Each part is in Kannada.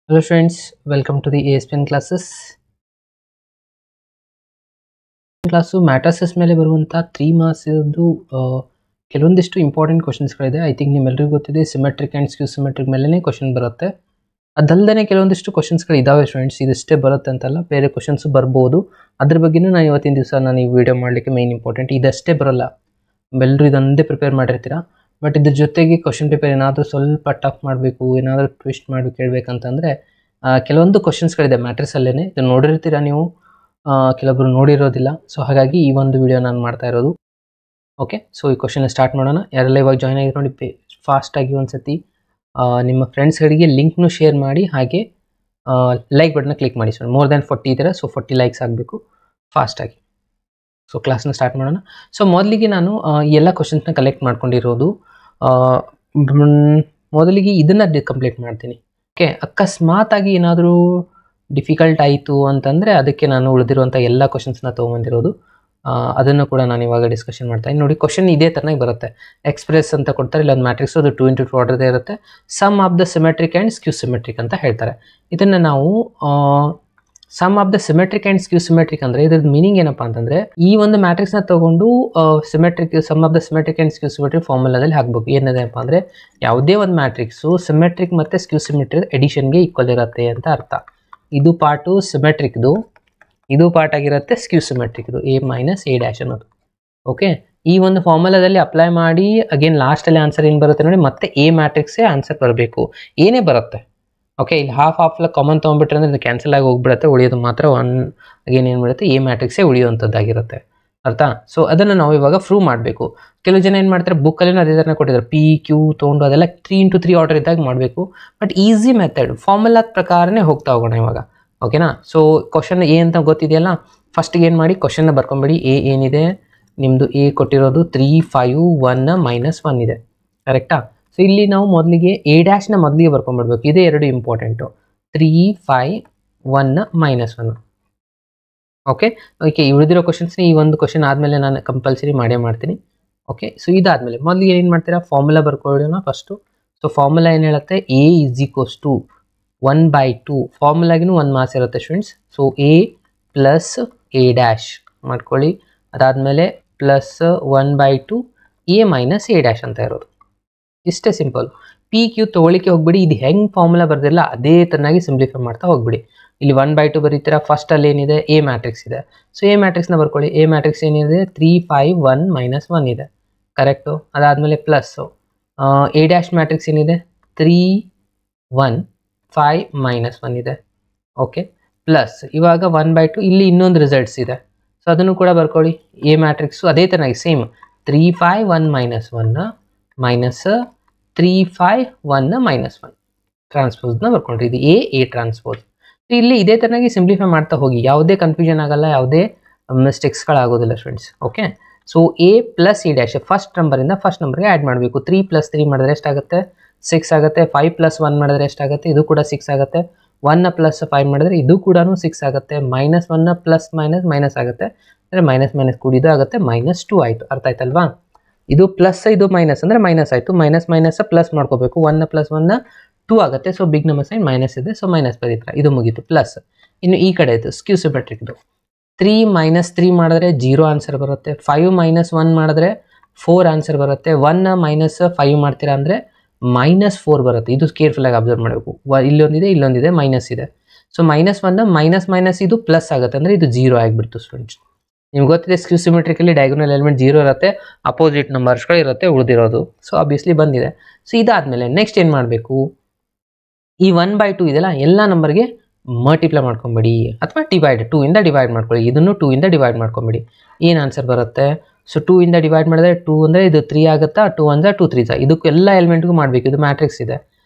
Hello friends, welcome to the ASPN classes. Class matrices ಮೇಲೆ ಬರುವಂಥ 3 ಮಾರ್ಕ್ಸ್ ಇದ್ದು ಕೆಲವೊಂದಿಷ್ಟು ಇಂಪಾರ್ಟೆಂಟ್ ಕ್ವಶನ್ಸ್ಗಳಿದೆ. ಐ ಥಿಂಕ್ ನಿಮ್ಮೆಲ್ಲರಿಗೂ ಗೊತ್ತಿದೆ ಸಿಮೆಟ್ರಿಕ್ ಆ್ಯಂಡ್ ಸ್ಕ್ಯೂ ಸಿಮೆಟ್ರಿಕ್ ಮೇಲೇ ಕ್ವಶನ್ ಬರುತ್ತೆ. ಅದಲ್ಲದೆ ಕೆಲವೊಂದಿಷ್ಟು ಕ್ವಶನ್ಸ್ಗಳು ಇದ್ದಾವೆ ಫ್ರೆಂಡ್ಸ್, ಇದಿಷ್ಟೇ ಬರುತ್ತೆ ಅಂತಲ್ಲ, ಬೇರೆ ಕ್ವಶನ್ಸು ಬರ್ಬೋದು. ಅದ್ರ ಬಗ್ಗೆನೂ ನಾನು ಇವತ್ತಿನ ದಿವಸ ನಾನು ಈ ವಿಡಿಯೋ ಮಾಡಲಿಕ್ಕೆ ಮೇನ್ ಇಂಪಾರ್ಟೆಂಟ್. ಇದಷ್ಟೇ ಬರೋಲ್ಲ, ಎಲ್ಲರೂ ಇದೊಂದೇ ಪ್ರಿಪೇರ್ ಮಾಡಿರ್ತೀರ. ಬಟ್ ಇದ್ರ ಜೊತೆಗೆ ಕ್ವಶನ್ ಪೇಪರ್ ಏನಾದರೂ ಸ್ವಲ್ಪ ಟಫ್ ಮಾಡಬೇಕು, ಏನಾದರೂ ಟ್ವಿಸ್ಟ್ ಮಾಡಬೇಕು ಹೇಳ್ಬೇಕಂತಂದರೆ ಕೆಲವೊಂದು ಕ್ವಶನ್ಸ್ಗಳಿದೆ ಮ್ಯಾಟ್ರಿಕ್ಸಲ್ಲೇ. ಇದು ನೋಡಿರ್ತೀರ ನೀವು, ಕೆಲವೊಬ್ರು ನೋಡಿರೋದಿಲ್ಲ. ಸೊ ಹಾಗಾಗಿ ಈ ಒಂದು ವಿಡಿಯೋ ನಾನು ಮಾಡ್ತಾ ಇರೋದು. ಓಕೆ, ಸೊ ಈ ಕ್ವಶನ್ ಸ್ಟಾರ್ಟ್ ಮಾಡೋಣ. ಯಾರೆಲ್ಲ ಇವಾಗ ಜಾಯ್ನ್ ಆಗಿ ನೋಡಿ ಫಾಸ್ಟಾಗಿ ಒಂದು ಸತಿ ನಿಮ್ಮ ಫ್ರೆಂಡ್ಸ್ಗಳಿಗೆ ಲಿಂಕ್ನು ಶೇರ್ ಮಾಡಿ, ಹಾಗೆ ಲೈಕ್ ಬಟನ್ನ ಕ್ಲಿಕ್ ಮಾಡಿ. ಸೊ ಮೋರ್ ದ್ಯಾನ್ 40 ಇದ್ದಾರೆ, ಸೊ 40 ಲೈಕ್ಸ್ ಆಗಬೇಕು ಫಾಸ್ಟಾಗಿ. ಸೊ ಕ್ಲಾಸ್ನ ಸ್ಟಾರ್ಟ್ ಮಾಡೋಣ. ಸೊ ಮೊದಲಿಗೆ ನಾನು ಎಲ್ಲ ಕ್ವಶನ್ಸ್ನ ಕಲೆಕ್ಟ್ ಮಾಡ್ಕೊಂಡಿರೋದು. ಮೊದಲಿಗೆ ಇದನ್ನು ಕಂಪ್ಲೀಟ್ ಮಾಡ್ತೀನಿ. ಓಕೆ, ಅಕಸ್ಮಾತಾಗಿ ಏನಾದರೂ ಡಿಫಿಕಲ್ಟ್ ಆಯಿತು ಅಂತಂದರೆ ಅದಕ್ಕೆ ನಾನು ಉಳಿದಿರುವಂಥ ಎಲ್ಲ ಕ್ವಶನ್ಸ್ನ ತೊಗೊಂಬಂದಿರೋದು. ಅದನ್ನು ಕೂಡ ನಾನು ಇವಾಗ ಡಿಸ್ಕಷನ್ ಮಾಡ್ತೀನಿ. ನೋಡಿ, ಕ್ವಶನ್ ಇದೇ ಥರನಾಗಿ ಬರುತ್ತೆ. ಎಕ್ಸ್ಪ್ರೆಸ್ ಅಂತ ಕೊಡ್ತಾರೆ, ಇಲ್ಲ ಒಂದು ಮ್ಯಾಟ್ರಿಕ್ಸ್, ಅದು 2 into 2 ಆರ್ಡರ್ದೇ ಇರುತ್ತೆ. Sum of the symmetric and skew symmetric ಅಂತ ಹೇಳ್ತಾರೆ. ಇದನ್ನು ನಾವು sum of the symmetric and skew symmetric ಅಂದರೆ ಇದ್ರದ್ದು ಮೀನಿಂಗ್ ಏನಪ್ಪ ಅಂತಂದರೆ, ಈ ಒಂದು ಮ್ಯಾಟ್ರಿಕ್ಸ್ನ ತೊಗೊಂಡು symmetric sum of the symmetric and skew symmetric ಫಾರ್ಮುಲಾದಲ್ಲಿ ಹಾಕಬೇಕು. ಏನಿದೆಪ್ಪ ಅಂದರೆ, ಯಾವುದೇ ಒಂದು ಮ್ಯಾಟ್ರಿಕ್ಸು ಸಿಮೆಟ್ರಿಕ್ ಮತ್ತು ಸ್ಕ್ಯೂ ಸಿಮೆಟ್ರಿಕ್ ಎಡಿಷನ್ಗೆ ಈಕ್ವಲ್ ಇರುತ್ತೆ ಅಂತ ಅರ್ಥ. ಇದು ಪಾರ್ಟು ಸಿಮೆಟ್ರಿಕ್ದು, ಇದು ಪಾರ್ಟ್ ಆಗಿರುತ್ತೆ ಸ್ಕ್ಯೂ ಸಿಮೆಟ್ರಿಕ್ದು, A - A' ಅನ್ನೋದು. ಓಕೆ, ಈ ಒಂದು ಫಾರ್ಮುಲಾದಲ್ಲಿ ಅಪ್ಲೈ ಮಾಡಿ ಅಗೇನ್ ಲಾಸ್ಟಲ್ಲಿ ಆನ್ಸರ್ ಏನು ಬರುತ್ತೆ ನೋಡಿ, ಮತ್ತೆ A ಮ್ಯಾಟ್ರಿಕ್ಸೇ ಆನ್ಸರ್ ಬರಬೇಕು, ಏನೇ ಬರುತ್ತೆ. ಓಕೆ, ಇಲ್ಲಿ ಹಾಫ್ ಕಾಮನ್ ತೊಗೊಂಡ್ಬಿಟ್ರೆ ಅಂದರೆ ಇದು ಕ್ಯಾನ್ಸಲ್ ಆಗಿ ಹೋಗ್ಬಿಡುತ್ತೆ, ಉಳಿಯೋದು ಮಾತ್ರ ಅಗೇನ್ ಏನು ಬರುತ್ತೆ, A ಮ್ಯಾಟ್ರಿಕ್ಸೇ ಉಳಿಯುವಂಥದ್ದಾಗಿರುತ್ತೆ. ಅರ್ಥ? ಸೊ ಅದನ್ನು ನಾವು ಇವಾಗ ಪ್ರೂವ್ ಮಾಡಬೇಕು. ಕೆಲವು ಜನ ಏನು ಮಾಡ್ತಾರೆ, ಬುಕ್ಕಲ್ಲಿ ಅದೇ ಥರ ಕೊಟ್ಟಿದ್ದಾರೆ, P Q ತೊಗೊಂಡು ಅದೆಲ್ಲ 3 into 3 ಆರ್ಡರ್ ಇದ್ದಾಗ ಮಾಡಬೇಕು. ಬಟ್ ಈಸಿ ಮೆಥಡ್, ಫಾರ್ಮುಲಾದ ಪ್ರಕಾರನೇ ಹೋಗ್ತಾ ಹೋಗೋಣ ಇವಾಗ. ಓಕೆನಾ? ಸೊ ಕ್ವಶನ್ A ಅಂತ ಗೊತ್ತಿದೆಯಲ್ಲ, ಫಸ್ಟಿಗೆ ಏನು ಮಾಡಿ ಕ್ವಶನ್ನ ಬರ್ಕೊಂಬಿಡಿ. A ಏನಿದೆ ನಿಮ್ಮದು, A ಕೊಟ್ಟಿರೋದು 3 5 1 -1 ಇದೆ, ಕರೆಕ್ಟಾ? ಸೊ ಇಲ್ಲಿ ನಾವು ಮೊದಲಿಗೆ A' ಮೊದಲಿಗೆ ಬರ್ಕೊಂಡ್ಬಿಡ್ಬೇಕು. ಇದೇ ಎರಡು ಇಂಪಾರ್ಟೆಂಟು, 3 5 1 -1. ಓಕೆ, ಉಳಿದಿರೋ ಕ್ವಶನ್ಸ್ನ ಈ ಒಂದು ಕ್ವಶನ್ ಆದಮೇಲೆ ನಾನು ಕಂಪಲ್ಸರಿ ಮಾಡೇ ಮಾಡ್ತೀನಿ. ಓಕೆ, ಸೊ ಇದಾದಮೇಲೆ ಮೊದಲಿಗೆ ಏನು ಮಾಡ್ತೀರಾ, ಫಾರ್ಮುಲಾ ಬರ್ಕೊಳ್ಳೋಣ ಫಸ್ಟು. ಸೊ ಫಾರ್ಮುಲಾ ಏನು ಹೇಳುತ್ತೆ, A = 1/2. ಫಾರ್ಮುಲಾಗಿನೂ 1 ಮಾರ್ಕ್ಸ್ ಇರುತ್ತೆ ಸ್ಟೂಡೆಂಟ್ಸ್. ಸೊ A + A' ಮಾಡ್ಕೊಳ್ಳಿ. ಅದಾದಮೇಲೆ ಪ್ಲಸ್ 1/2 A - A' ಅಂತ ಇರೋದು. ಇಷ್ಟೇ ಸಿಂಪಲ್. P Q ತೊಗೊಳಿಕ್ಕೆ ಹೋಗ್ಬಿಡಿ, ಇದು ಹೆಂಗೆ ಫಾರ್ಮುಲಾ ಬರ್ದಿಲ್ಲ ಅದೇ ಥರನಾಗಿ ಸಿಂಪ್ಲಿಫೈ ಮಾಡ್ತಾ ಹೋಗ್ಬಿಡಿ. ಇಲ್ಲಿ 1/2 ಬರೀತೀರಾ, ಫಸ್ಟಲ್ಲಿ ಏನಿದೆ A ಮ್ಯಾಟ್ರಿಕ್ಸ್ ಇದೆ. ಸೊ A ಮ್ಯಾಟ್ರಿಕ್ಸ್ನ ಬರ್ಕೊಳ್ಳಿ. A ಮ್ಯಾಟ್ರಿಕ್ಸ್ ಏನಿದೆ 3 5 1 -1 ಇದೆ, ಕರೆಕ್ಟು. ಅದಾದಮೇಲೆ ಪ್ಲಸ್ಸು A' ಮ್ಯಾಟ್ರಿಕ್ಸ್ ಏನಿದೆ 3 1 5 -1 ಇದೆ. ಓಕೆ, ಪ್ಲಸ್ ಇವಾಗ 1/2 ಇಲ್ಲಿ ಇನ್ನೊಂದು ರಿಸಲ್ಟ್ಸ್ ಇದೆ. ಸೊ ಅದನ್ನು ಕೂಡ ಬರ್ಕೊಳ್ಳಿ. A ಮ್ಯಾಟ್ರಿಕ್ಸು ಅದೇ ಥರನಾಗಿ ಸೇಮ್ 3 5 1 -1 ಮೈನಸ್ 3 5 1 -1 ಟ್ರಾನ್ಸ್ಪೋಸ್ನ ಬರ್ಕೊಂಡ್ರಿ. ಇದು A ಟ್ರಾನ್ಸ್ಪೋಸ್. ಇಲ್ಲಿ ಇದೇ ಥರನಾಗಿ ಸಿಂಪ್ಲಿಫೈ ಮಾಡ್ತಾ ಹೋಗಿ, ಯಾವುದೇ ಕನ್ಫ್ಯೂಷನ್ ಆಗಲ್ಲ, ಯಾವುದೇ ಮಿಸ್ಟೇಕ್ಸ್ಗಳಾಗೋದಿಲ್ಲ students. Okay, so A + A' first ನಂಬರಿಂದ ಫಸ್ಟ್ ನಂಬರ್ಗೆ ಆ್ಯಡ್ ಮಾಡಬೇಕು. 3 + 3 ಮಾಡಿದ್ರೆ ಎಷ್ಟಾಗುತ್ತೆ, 6 ಆಗುತ್ತೆ. 5 + 1 ಮಾಡಿದ್ರೆ ಎಷ್ಟಾಗುತ್ತೆ, ಇದು ಕೂಡ 6 ಆಗುತ್ತೆ. 1 + 5 ಮಾಡಿದ್ರೆ ಇದು ಕೂಡ 6 ಆಗುತ್ತೆ. -1 ಪ್ಲಸ್ ಮೈನಸ್ ಆಗುತ್ತೆ, ಅಂದರೆ ಮೈನಸ್ ಕೂಡಿದು ಆಗುತ್ತೆ, -2 ಆಯಿತು. ಅರ್ಥ ಆಯ್ತಲ್ವಾ? ಇದು ಪ್ಲಸ್, ಇದು ಮೈನಸ್ ಅಂದರೆ ಮೈನಸ್ ಆಯಿತು. ಮೈನಸ್ ಪ್ಲಸ್ ಮಾಡ್ಕೋಬೇಕು. 1 + 1 2 ಆಗುತ್ತೆ. So big number sign minus ಇದೆ, ಸೊ ಮೈನಸ್ ಬರೀತಾರೆ. ಇದು ಮುಗೀತು. ಪ್ಲಸ್ ಇನ್ನು ಈ ಕಡೆ ಇತ್ತು ಸ್ಕ್ಯೂ ಸಿಮೆಟ್ರಿಕ್ದು. 3 - 3 ಮಾಡಿದ್ರೆ 0 ಆನ್ಸರ್ ಬರುತ್ತೆ. 5 - 1 ಮಾಡಿದ್ರೆ 4 ಆನ್ಸರ್ ಬರುತ್ತೆ. 1 - 5 ಮಾಡ್ತೀರಾ ಅಂದರೆ -4 ಬರುತ್ತೆ. ಇದು ಕೇರ್ಫುಲ್ಲಾಗಿ ಅಬ್ಸರ್ವ್ ಮಾಡಬೇಕು. ಇಲ್ಲೊಂದಿದೆ ಮೈನಸ್ ಇದೆ. ಸೊ -1 ಮೈನಸ್ ಇದು ಪ್ಲಸ್ ಆಗುತ್ತೆ, ಅಂದರೆ ಇದು 0 ಆಗಿಬಿಡ್ತು ಸ್ಟೂಡೆಂಟ್ಸ್. ನಿಮ್ಗೆ ಗೊತ್ತಿದೆ ಸ್ಕ್ಯೂ ಸಿಮೆಟ್ರಿಕಲ್ಲಿ ಡಯಾಗೋನಲ್ ಎಲಿಮೆಂಟ್ 0 ಇರುತ್ತೆ, ಅಪೋಸಿಟ್ ನಂಬರ್ಸ್ಗಳು ಇರುತ್ತೆ ಉಳಿದಿರೋದು. ಸೊ ಆಬ್ವಿಯಸ್ಲಿ ಬಂದಿದೆ. ಸೊ ಇದಾದಮೇಲೆ ನೆಕ್ಸ್ಟ್ ಏನು ಮಾಡಬೇಕು, ಈ 1/2 ಇದೆಲ್ಲ ಎಲ್ಲ ನಂಬರ್ಗೆ ಮಲ್ಟಿಪ್ಲೈ ಮಾಡ್ಕೊಂಬಿಡಿ, ಅಥವಾ ಡಿವೈಡ್ 2 ಇಂದ ಡಿವೈಡ್ ಮಾಡ್ಕೊಳ್ಳಿ. ಇದನ್ನು 2 ಇಂದ ಡಿವೈಡ್ ಮಾಡ್ಕೊಂಬಿಡಿ. ಏನು ಆನ್ಸರ್ ಬರುತ್ತೆ, ಸೊ 2 ಇಂದ ಡಿವೈಡ್ ಮಾಡಿದ್ರೆ 2 ಅಂದರೆ ಇದು 3 ಆಗುತ್ತಾ, 2 1 2 3 ಇದಕ್ಕೂ ಎಲ್ಲ ಎಲಿಮೆಂಟ್ಗೂ ಮಾಡಬೇಕು. ಇದು ಮ್ಯಾಟ್ರಿಕ್ಸ್ ಇದೆ.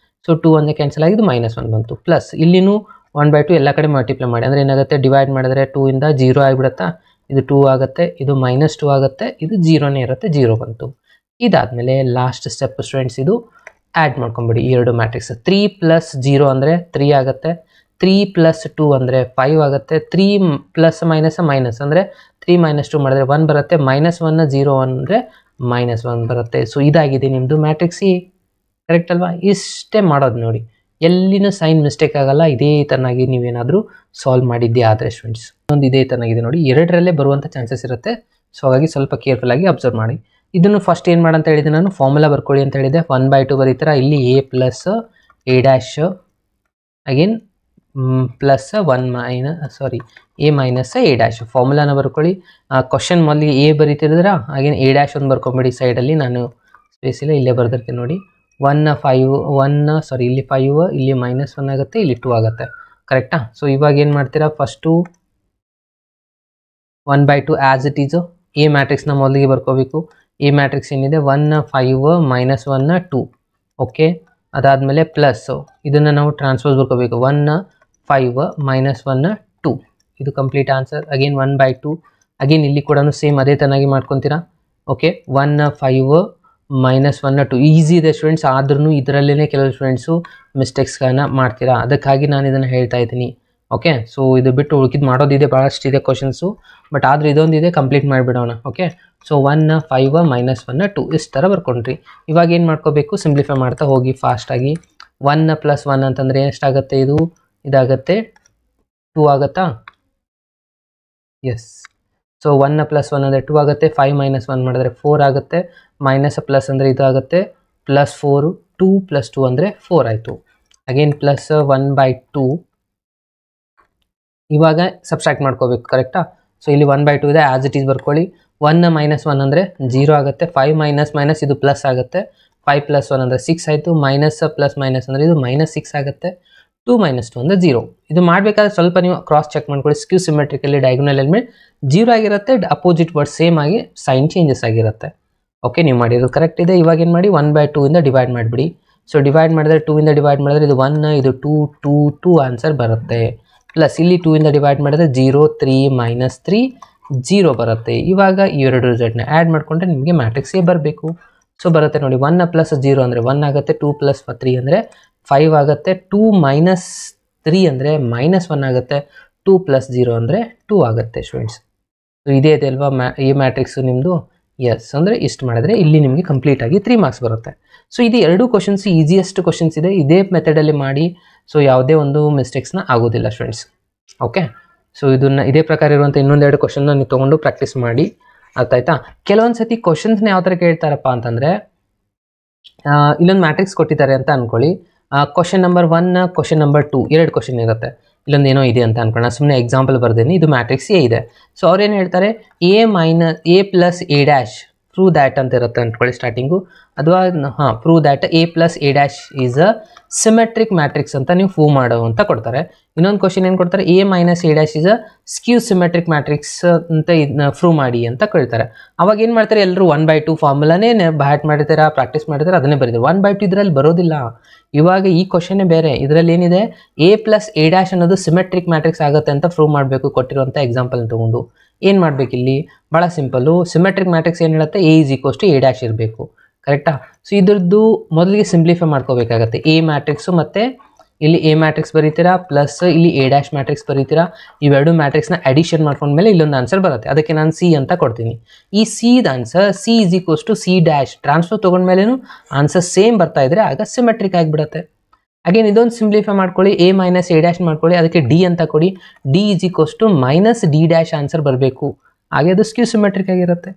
ಸೊ 2 1 ಕ್ಯಾನ್ಸಲ್ ಆಗಿದ್ದು -1 ಬಂತು. ಪ್ಲಸ್ ಇಲ್ಲಿನೂ 1/2 ಎಲ್ಲ ಕಡೆ ಮಲ್ಟಿಪ್ಲೈ ಮಾಡಿ, ಅಂದರೆ ಏನಾಗುತ್ತೆ, ಡಿವೈಡ್ ಮಾಡಿದ್ರೆ 2 ಇಂದ 0 ಆಗಿಬಿಡುತ್ತಾ, ಇದು 2 ಆಗುತ್ತೆ, ಇದು -2 ಆಗುತ್ತೆ, ಇದು 0ನೇ ಇರುತ್ತೆ, 0 ಬಂತು. ಇದಾದಮೇಲೆ ಲಾಸ್ಟ್ ಸ್ಟೆಪ್ ಸ್ಟೂಡೆಂಟ್ಸ್, ಇದು ಆ್ಯಡ್ ಮಾಡ್ಕೊಂಬಿಡಿ ಈ ಎರಡು ಮ್ಯಾಟ್ರಿಕ್ಸ್. 3 + 0 ಅಂದರೆ 3 ಆಗುತ್ತೆ. 3 + 2 ಅಂದರೆ 5 ಆಗುತ್ತೆ. 3 + ಮೈನಸ್ ಅಂದರೆ 3 - 2 ಮಾಡಿದ್ರೆ 1 ಬರುತ್ತೆ. -1 0 ಅಂದರೆ -1 ಬರುತ್ತೆ. ಸೊ ಇದಾಗಿದೆ ನಿಮ್ಮದು ಮ್ಯಾಟ್ರಿಕ್ಸ್ E, ಕರೆಕ್ಟ್ ಅಲ್ವಾ? ಇಷ್ಟೇ ಮಾಡೋದು ನೋಡಿ. ಎಲ್ಲಿನೂ ಸೈನ್ ಮಿಸ್ಟೇಕ್ ಆಗಲ್ಲ. ಇದೇ ತರನಾಗಿ ನೀವೇನಾದರೂ ಸಾಲ್ವ್ ಮಾಡಿದ್ದೇ ಆದರೆ ಸ್ಟೂಡೆಂಟ್ಸ್. ಒಂದು ಇದೇ ತರನಾಗಿದೆ ನೋಡಿ, ಎರಡರಲ್ಲೇ ಬರುವಂಥ ಚಾನ್ಸಸ್ ಇರುತ್ತೆ. ಸೊ ಹಾಗಾಗಿ ಸ್ವಲ್ಪ ಕೇರ್ಫುಲ್ ಆಗಿ ಅಬ್ಸರ್ವ್ ಮಾಡಿ. ಇದನ್ನು ಫಸ್ಟ್ ಏನು ಮಾಡಂತ ಹೇಳಿದೆ ನಾನು, ಫಾರ್ಮುಲಾ ಬರ್ಕೊಳ್ಳಿ ಅಂತ ಹೇಳಿದೆ. 1/2 ಬರೀತೀರಾ, ಇಲ್ಲಿ a plus a dash again plus a minus a dash ಫಾರ್ಮುಲಾನ ಬರ್ಕೊಳ್ಳಿ. ಕ್ವಶನ್ ಮೊದಲಿಗೆ a ಬರೀತಿದ್ರ, ಅಗೇನ್ a ಡ್ಯಾಶ್ ಒಂದು ಬರ್ಕೊಂಬಿಡಿ ಸೈಡಲ್ಲಿ. ನಾನು ಸ್ಪೇಸ್ ಇಲ್ಲ, ಇಲ್ಲೇ ಬರ್ದಿರ್ತೀನಿ ನೋಡಿ. ಇಲ್ಲಿ 5, ಇಲ್ಲಿ -1 ಆಗುತ್ತೆ, ಇಲ್ಲಿ 2 ಆಗುತ್ತೆ. ಕರೆಕ್ಟಾ? ಸೊ ಇವಾಗ ಏನು ಮಾಡ್ತೀರಾ, first 1/2 as it Yesu A ಮ್ಯಾಟ್ರಿಕ್ಸ್ನ ಮೊದಲಿಗೆ ಬರ್ಕೋಬೇಕು. ಎ ಮ್ಯಾಟ್ರಿಕ್ಸ್ ಏನಿದೆ 1 5 -1 2. ಓಕೆ, ಅದಾದಮೇಲೆ ಪ್ಲಸ್ಸು ಇದನ್ನು ನಾವು ಟ್ರಾನ್ಸ್ಪೋಸ್ ಬರ್ಕೋಬೇಕು. 1 5 -1 2. ಇದು ಕಂಪ್ಲೀಟ್ ಆನ್ಸರ್. ಅಗೇನ್ 1/2 ಅಗೇನ್ ಇಲ್ಲಿ ಕೂಡ ಸೇಮ್ ಅದೇ ತನಾಗಿ ಮಾಡ್ಕೊತೀರಾ. ಓಕೆ, 1 5 -1 2 ಈಸಿ ಇದೆ ಸ್ಟೂಡೆಂಟ್ಸ್. ಆದ್ರೂ ಇದರಲ್ಲೇ ಕೆಲವು ಸ್ಟೂಡೆಂಟ್ಸು ಮಿಸ್ಟೇಕ್ಸ್ಗಳನ್ನ ಮಾಡ್ತೀರಾ, ಅದಕ್ಕಾಗಿ ನಾನು ಇದನ್ನು ಹೇಳ್ತಾ ಇದ್ದೀನಿ. ಓಕೆ, ಸೊ ಇದು ಬಿಟ್ಟು ಉಳ್ಕಿದ್ದು ಮಾಡೋದಿದೆ, ಭಾಳಷ್ಟಿದೆ ಕ್ವಶನ್ಸು, ಬಟ್ ಆದರೆ ಇದೊಂದಿದೆ, ಕಂಪ್ಲೀಟ್ ಮಾಡಿಬಿಡೋಣ. ಓಕೆ, ಸೊ 1 5 -1 2 ಇಷ್ಟು ಥರ ಬರ್ಕೊಂಡ್ರಿ. ಇವಾಗ ಏನು ಮಾಡ್ಕೋಬೇಕು, ಸಿಂಪ್ಲಿಫೈ ಮಾಡ್ತಾ ಹೋಗಿ ಫಾಸ್ಟಾಗಿ. 1 + 1 ಅಂತಂದರೆ ಎಷ್ಟಾಗುತ್ತೆ, ಇದಾಗುತ್ತೆ 2 ಆಗುತ್ತಾ? ಎಸ್. ಸೊ 1 + 1 ಅಂದರೆ 2 ಆಗುತ್ತೆ. 5 - 1 ಮಾಡಿದ್ರೆ 4 ಆಗುತ್ತೆ. ಮೈನಸ್ ಪ್ಲಸ್ ಅಂದರೆ ಇದಾಗುತ್ತೆ +4. 2 + 2 ಅಂದರೆ 4 ಆಯಿತು. Again plus 1/2. ಇವಾಗ ಸಬ್ಸ್ಟ್ರಾಕ್ಟ್ ಮಾಡ್ಕೋಬೇಕು. ಕರೆಕ್ಟಾ? ಸೊ ಇಲ್ಲಿ 1/2 ಇದೆ, ಆ್ಯಸ್ ಇಟ್ ಈಸ್ ಬರ್ಕೊಳ್ಳಿ. 1 - 1 ಅಂದರೆ 0 ಆಗುತ್ತೆ. 5 - ಇದು ಪ್ಲಸ್ ಆಗುತ್ತೆ. 5 + 1 ಅಂದರೆ 6 ಆಯಿತು. ಮೈನಸ್ ಪ್ಲಸ್ ಮೈನಸ್ ಅಂದರೆ ಇದು -6 ಆಗುತ್ತೆ. 2 - 2 ಅಂದರೆ 0. ಇದು ಮಾಡಬೇಕಾದ್ರೆ ಸ್ವಲ್ಪ ನೀವು ಕ್ರಾಸ್ ಚೆಕ್ ಮಾಡ್ಕೊಳ್ಳಿ. ಸ್ಕ್ಯೂ ಸಿಮೆಟ್ರಿಕಲಿ ಡಯಾಗೋನಲ್ ಎಲಿಮೆಂಟ್ 0 ಆಗಿರುತ್ತೆ, ಅಪೋಸಿಟ್ ವರ್ಡ್ ಸೇಮ್ ಆಗಿ ಸೈನ್ ಚೇಂಜಸ್ ಆಗಿರುತ್ತೆ. ಓಕೆ, ನೀವು ಮಾಡಿರೋದು ಕರೆಕ್ಟ್ ಇದೆ. ಇವಾಗ ಏನು ಮಾಡಿ, 1/2 ಇಂದ ಡಿವೈಡ್ ಮಾಡಿಬಿಡಿ. ಸೊ ಡಿವೈಡ್ ಮಾಡಿದ್ರೆ 2 ಇಂದ ಡಿವೈಡ್ ಮಾಡಿದ್ರೆ ಇದು 1, ಇದು 2 ಆನ್ಸರ್ ಬರುತ್ತೆ. ಪ್ಲಸ್ ಇಲ್ಲಿ 2 ಇಂದ ಡಿವೈಡ್ ಮಾಡಿದ್ರೆ 0 3 -3 0 ಬರುತ್ತೆ. ಇವಾಗ ಈ ಎರಡು ರಿಸಲ್ಟ್ನ ಆ್ಯಡ್ ಮಾಡಿಕೊಂಡ್ರೆ ನಿಮಗೆ ಮ್ಯಾಟ್ರಿಕ್ಸ್ ಎ ಬರಬೇಕು. ಸೊ ಬರುತ್ತೆ ನೋಡಿ, 1 + 0 ಅಂದರೆ 1 ಆಗುತ್ತೆ. 2 + 3 ಅಂದರೆ 5 ಆಗುತ್ತೆ. 2 - 3 ಅಂದರೆ -1 ಆಗುತ್ತೆ. 2 + 0 ಅಂದರೆ 2 ಆಗುತ್ತೆ ಸ್ಟೂಡೆಂಟ್ಸ್. ಸೊ ಇದೇ ಇದೆ ಅಲ್ವಾ ಎ ಮ್ಯಾಟ್ರಿಕ್ಸು ನಿಮ್ಮದು. ಎಸ್, ಅಂದರೆ ಇಷ್ಟು ಮಾಡಿದ್ರೆ ಇಲ್ಲಿ ನಿಮಗೆ ಕಂಪ್ಲೀಟಾಗಿ 3 ಮಾರ್ಕ್ಸ್ ಬರುತ್ತೆ. ಸೊ ಇದು ಎರಡು ಕ್ವಶನ್ಸ್ ಈಸಿಯೆಸ್ಟ್ ಕ್ವಶನ್ಸ್ ಇದೆ. ಇದೇ ಮೆಥಡಲ್ಲಿ ಮಾಡಿ, ಸೊ ಯಾವುದೇ ಒಂದು ಮಿಸ್ಟೇಕ್ಸ್ನ ಆಗೋದಿಲ್ಲ ಸ್ಟೂಡೆಂಟ್ಸ್. ಓಕೆ, ಸೊ ಇದನ್ನು ಇದೇ ಪ್ರಕಾರ ಇರುವಂಥ ಇನ್ನೊಂದೆರಡು ಕ್ವಶನ್ನ ನೀವು ತೊಗೊಂಡು ಪ್ರಾಕ್ಟೀಸ್ ಮಾಡಿ. ಅರ್ಥ ಆಯ್ತಾ? ಕೆಲವೊಂದು ಸತಿ ಕ್ವಶನ್ಸ್ನ ಯಾವ ಥರ ಕೇಳ್ತಾರಪ್ಪ ಅಂತಂದರೆ, ಇಲ್ಲೊಂದು ಮ್ಯಾಟ್ರಿಕ್ಸ್ ಕೊಟ್ಟಿದ್ದಾರೆ ಅಂತ ಅಂದ್ಕೊಳ್ಳಿ. ಕ್ವಶನ್ ನಂಬರ್ 1, ಕ್ವಶನ್ ನಂಬರ್ 2 ಎರಡು ಕ್ವಶನ್ ಇರುತ್ತೆ. ಇಲ್ಲೊಂದು ಏನೋ ಇದೆ ಅಂತ ಅನ್ಕೊಳ್ಳೋಣ, ಸುಮ್ಮನೆ ಎಕ್ಸಾಂಪಲ್ ಬರ್ದೇನೆ. ಇದು ಮ್ಯಾಟ್ರಿಕ್ಸ್ ಎ ಇದೆ. ಸೊ ಅವ್ರೇನು ಹೇಳ್ತಾರೆ, a + a dash prove that ಅಂತ ಇರುತ್ತೆ ಅಂದ್ಕೊಳ್ಳಿ ಸ್ಟಾರ್ಟಿಂಗು. ಅಥವಾ prove that a + a dash is a symmetric matrix ಅಂತ ನೀವು ಪ್ರೂವ್ ಮಾಡೋ ಅಂತ ಕೊಡ್ತಾರೆ. ಇನ್ನೊಂದು ಕ್ವಶನ್ ಏನು ಕೊಡ್ತಾರೆ, a - a dash is a ಸ್ಕ್ಯೂ symmetric matrix ಅಂತ ಇದನ್ನ ಪ್ರೂವ್ ಮಾಡಿ ಅಂತ ಕೇಳ್ತಾರೆ. ಅವಾಗ ಏನು ಮಾಡ್ತಾರೆ, ಎಲ್ಲರೂ 1/2 ಫಾರ್ಮುಲಾನೇ ಬ್ಯಾಟ್ ಮಾಡಿರ್ತಾರೆ, ಪ್ರಾಕ್ಟೀಸ್ ಮಾಡಿರ್ತಾರೆ, ಅದನ್ನೇ ಬರೀತಾರೆ. 1/2 ಇದರಲ್ಲಿ ಬರೋದಿಲ್ಲ. ಇವಾಗ ಈ ಕ್ವಶನ್ನೇ ಬೇರೆ. ಇದರಲ್ಲಿ ಏನಿದೆ, a + a ಡ್ಯಾಶ್ ಅನ್ನೋದು ಸಿಮೆಟ್ರಿಕ್ ಮ್ಯಾಟ್ರಿಕ್ಸ್ ಆಗುತ್ತೆ ಅಂತ ಪ್ರೂವ್ ಮಾಡಬೇಕು. ಕೊಟ್ಟಿರುವಂಥ ಎಕ್ಸಾಂಪಲ್ ತೊಗೊಂಡು ಏನು ಮಾಡಬೇಕಿಲ್ಲಿ, ಭಾಳ ಸಿಂಪಲ್ಲು. ಸಿಮೆಟ್ರಿಕ್ ಮ್ಯಾಟ್ರಿಕ್ಸ್ ಏನು ಹೇಳುತ್ತೆ, a = a ಡ್ಯಾಶ್ ಇರಬೇಕು. ಕರೆಕ್ಟಾ? ಸೊ ಇದ್ರದ್ದು ಮೊದಲಿಗೆ ಸಿಂಪ್ಲಿಫೈ ಮಾಡ್ಕೋಬೇಕಾಗತ್ತೆ. ಎ ಮ್ಯಾಟ್ರಿಕ್ಸು ಮತ್ತು ಇಲ್ಲಿ ಎ ಮ್ಯಾಟ್ರಿಕ್ಸ್ ಬರೀತೀರಾ, ಪ್ಲಸ್ ಇಲ್ಲಿ a ಡ್ಯಾಶ್ ಮ್ಯಾಟ್ರಿಕ್ಸ್ ಬರೀತೀರಾ. ಇವೆರಡು ಮ್ಯಾಟ್ರಿಕ್ಸ್ನ ಅಡಿಷನ್ ಮಾಡ್ಕೊಂಡ್ಮೇಲೆ ಇಲ್ಲೊಂದು ಆನ್ಸರ್ ಬರುತ್ತೆ. ಅದಕ್ಕೆ ನಾನು ಸಿ ಅಂತ ಕೊಡ್ತೀನಿ. ಈ ಸಿದ answer c = c dash transfer ತೊಗೊಂಡ್ಮೇಲೇನು ಆನ್ಸರ್ ಸೇಮ್ ಬರ್ತಾ ಇದ್ರೆ ಆಗ ಸಿಮೆಟ್ರಿಕ್ ಆಗಿಬಿಡುತ್ತೆ. ಅಗೇನ್ ಇದೊಂದು ಸಿಂಪ್ಲಿಫೈ ಮಾಡ್ಕೊಳ್ಳಿ, a - a ಡ್ಯಾಶ್ ಮಾಡ್ಕೊಳ್ಳಿ, ಅದಕ್ಕೆ ಡಿ ಅಂತ ಕೊಡಿ. d = -d ಡ್ಯಾಶ್ ಆನ್ಸರ್ ಬರಬೇಕು. ಹಾಗೆ ಅದು ಸ್ಕ್ಯೂ ಸಿಮೆಟ್ರಿಕ್ ಆಗಿರುತ್ತೆ.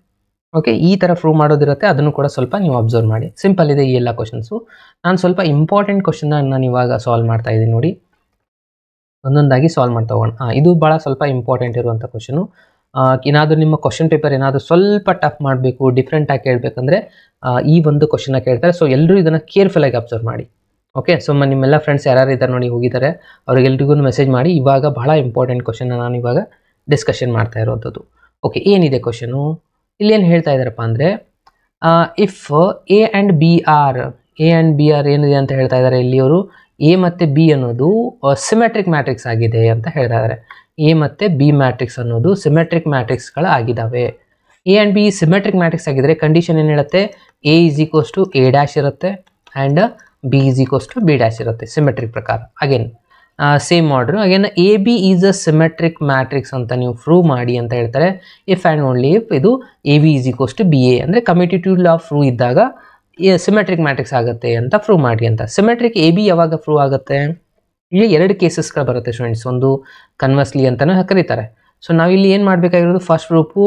ಓಕೆ, ಈ ಥರ ಪ್ರೂವ್ ಮಾಡೋದಿರುತ್ತೆ. ಅದನ್ನು ಕೂಡ ಸ್ವಲ್ಪ ನೀವು ಅಬ್ಸರ್ವ್ ಮಾಡಿ. ಸಿಂಪಲ್ ಇದೆ ಈ ಎಲ್ಲ ಕ್ವಶನ್ಸು. ನಾನು ಸ್ವಲ್ಪ ಇಂಪಾರ್ಟೆಂಟ್ ಕ್ವಶನ್ನ ನಾನು ಇವಾಗ ಸಾಲ್ವ್ ಮಾಡ್ತಾ ಇದ್ದೀನಿ ನೋಡಿ. ಒಂದೊಂದಾಗಿ ಸಾಲ್ವ್ ಮಾಡ್ತಾ ಹೋಗೋಣ. ಇದು ಭಾಳ ಸ್ವಲ್ಪ ಇಂಪಾರ್ಟೆಂಟ್ ಇರುವಂಥ ಕ್ವಶನು. ಏನಾದರೂ ನಿಮ್ಮ ಕ್ವಶನ್ ಪೇಪರ್ ಏನಾದರೂ ಸ್ವಲ್ಪ ಟಫ್ ಮಾಡಬೇಕು, ಡಿಫ್ರೆಂಟಾಗಿ ಕೇಳಬೇಕಂದ್ರೆ ಈ ಒಂದು ಕ್ವಶನ್ನ ಕೇಳ್ತಾರೆ. ಸೊ ಎಲ್ಲರೂ ಇದನ್ನು ಕೇರ್ಫುಲ್ಲಾಗಿ ಅಬ್ಸರ್ವ್ ಮಾಡಿ. ಓಕೆ, ಸೊ ನಿಮ್ಮೆಲ್ಲ ಫ್ರೆಂಡ್ಸ್ ಯಾರು ಇದ್ದಾರೆ ನೋಡಿ, ಹೋಗಿದ್ದಾರೆ, ಅವ್ರಿಗೆಲ್ರಿಗೂ ಮೆಸೇಜ್ ಮಾಡಿ. ಇವಾಗ ಭಾಳ ಇಂಪಾರ್ಟೆಂಟ್ ಕ್ವಶನ್ನ ನಾನು ಇವಾಗ ಡಿಸ್ಕಷನ್ ಮಾಡ್ತಾ ಇರೋವಂಥದ್ದು. ಓಕೆ, ಏನಿದೆ ಕ್ವಶನು, ಇಲ್ಲೇನು ಹೇಳ್ತಾ ಇದ್ದಾರಪ್ಪ ಅಂದರೆ, if a and b are ಏನಿದೆ ಅಂತ ಹೇಳ್ತಾ ಇದ್ದಾರೆ ಇಲ್ಲಿ ಅವರು. a ಮತ್ತು b ಅನ್ನೋದು ಸಿಮೆಟ್ರಿಕ್ ಮ್ಯಾಟ್ರಿಕ್ಸ್ ಆಗಿದೆ ಅಂತ ಹೇಳ್ತಾ ಇದ್ದಾರೆ. a ಮತ್ತು b ಮ್ಯಾಟ್ರಿಕ್ಸ್ ಅನ್ನೋದು ಸಿಮೆಟ್ರಿಕ್ ಮ್ಯಾಟ್ರಿಕ್ಸ್ಗಳು ಆಗಿದ್ದಾವೆ. a and b symmetric matrix ಆಗಿದ್ರೆ ಕಂಡೀಷನ್ ಏನು ಹೇಳುತ್ತೆ, a = a ಡ್ಯಾಶ್ ಇರುತ್ತೆ ಆ್ಯಂಡ್ b = b ಡ್ಯಾಶ್ ಇರುತ್ತೆ ಸಿಮೆಟ್ರಿಕ್ ಪ್ರಕಾರ. ಅಗೇನ್ ಸೇಮ್ ಮಾಡ್ರು. Again AB is a symmetric matrix ಅಂತ ನೀವು ಪ್ರೂವ್ ಮಾಡಿ ಅಂತ ಹೇಳ್ತಾರೆ. ಇಫ್ ಆ್ಯಂಡ್ ಓನ್ಲಿ ಇಫ್ ಇದು AB = BA ಅಂದರೆ ಕಮ್ಯುಟೇಟಿವ್ ಲಾ ಪ್ರೂವ್ ಇದ್ದಾಗ ಸಿಮೆಟ್ರಿಕ್ ಮ್ಯಾಟ್ರಿಕ್ಸ್ ಆಗುತ್ತೆ ಅಂತ ಪ್ರೂವ್ ಮಾಡಿ ಅಂತ. ಸಿಮೆಟ್ರಿಕ್ ಎ ಬಿ ಯಾವಾಗ ಪ್ರೂವ್ ಆಗುತ್ತೆ? ಇಲ್ಲಿ 2 ಕೇಸಸ್ಗಳು ಬರುತ್ತೆ ಸ್ಟೂಡೆಂಟ್ಸ್. ಒಂದು ಕನ್ವರ್ಸ್ಲಿ ಅಂತಲೂ ಕರೀತಾರೆ. ಸೊ ನಾವಿಲ್ಲಿ ಏನು ಮಾಡಬೇಕಾಗಿರೋದು, first proof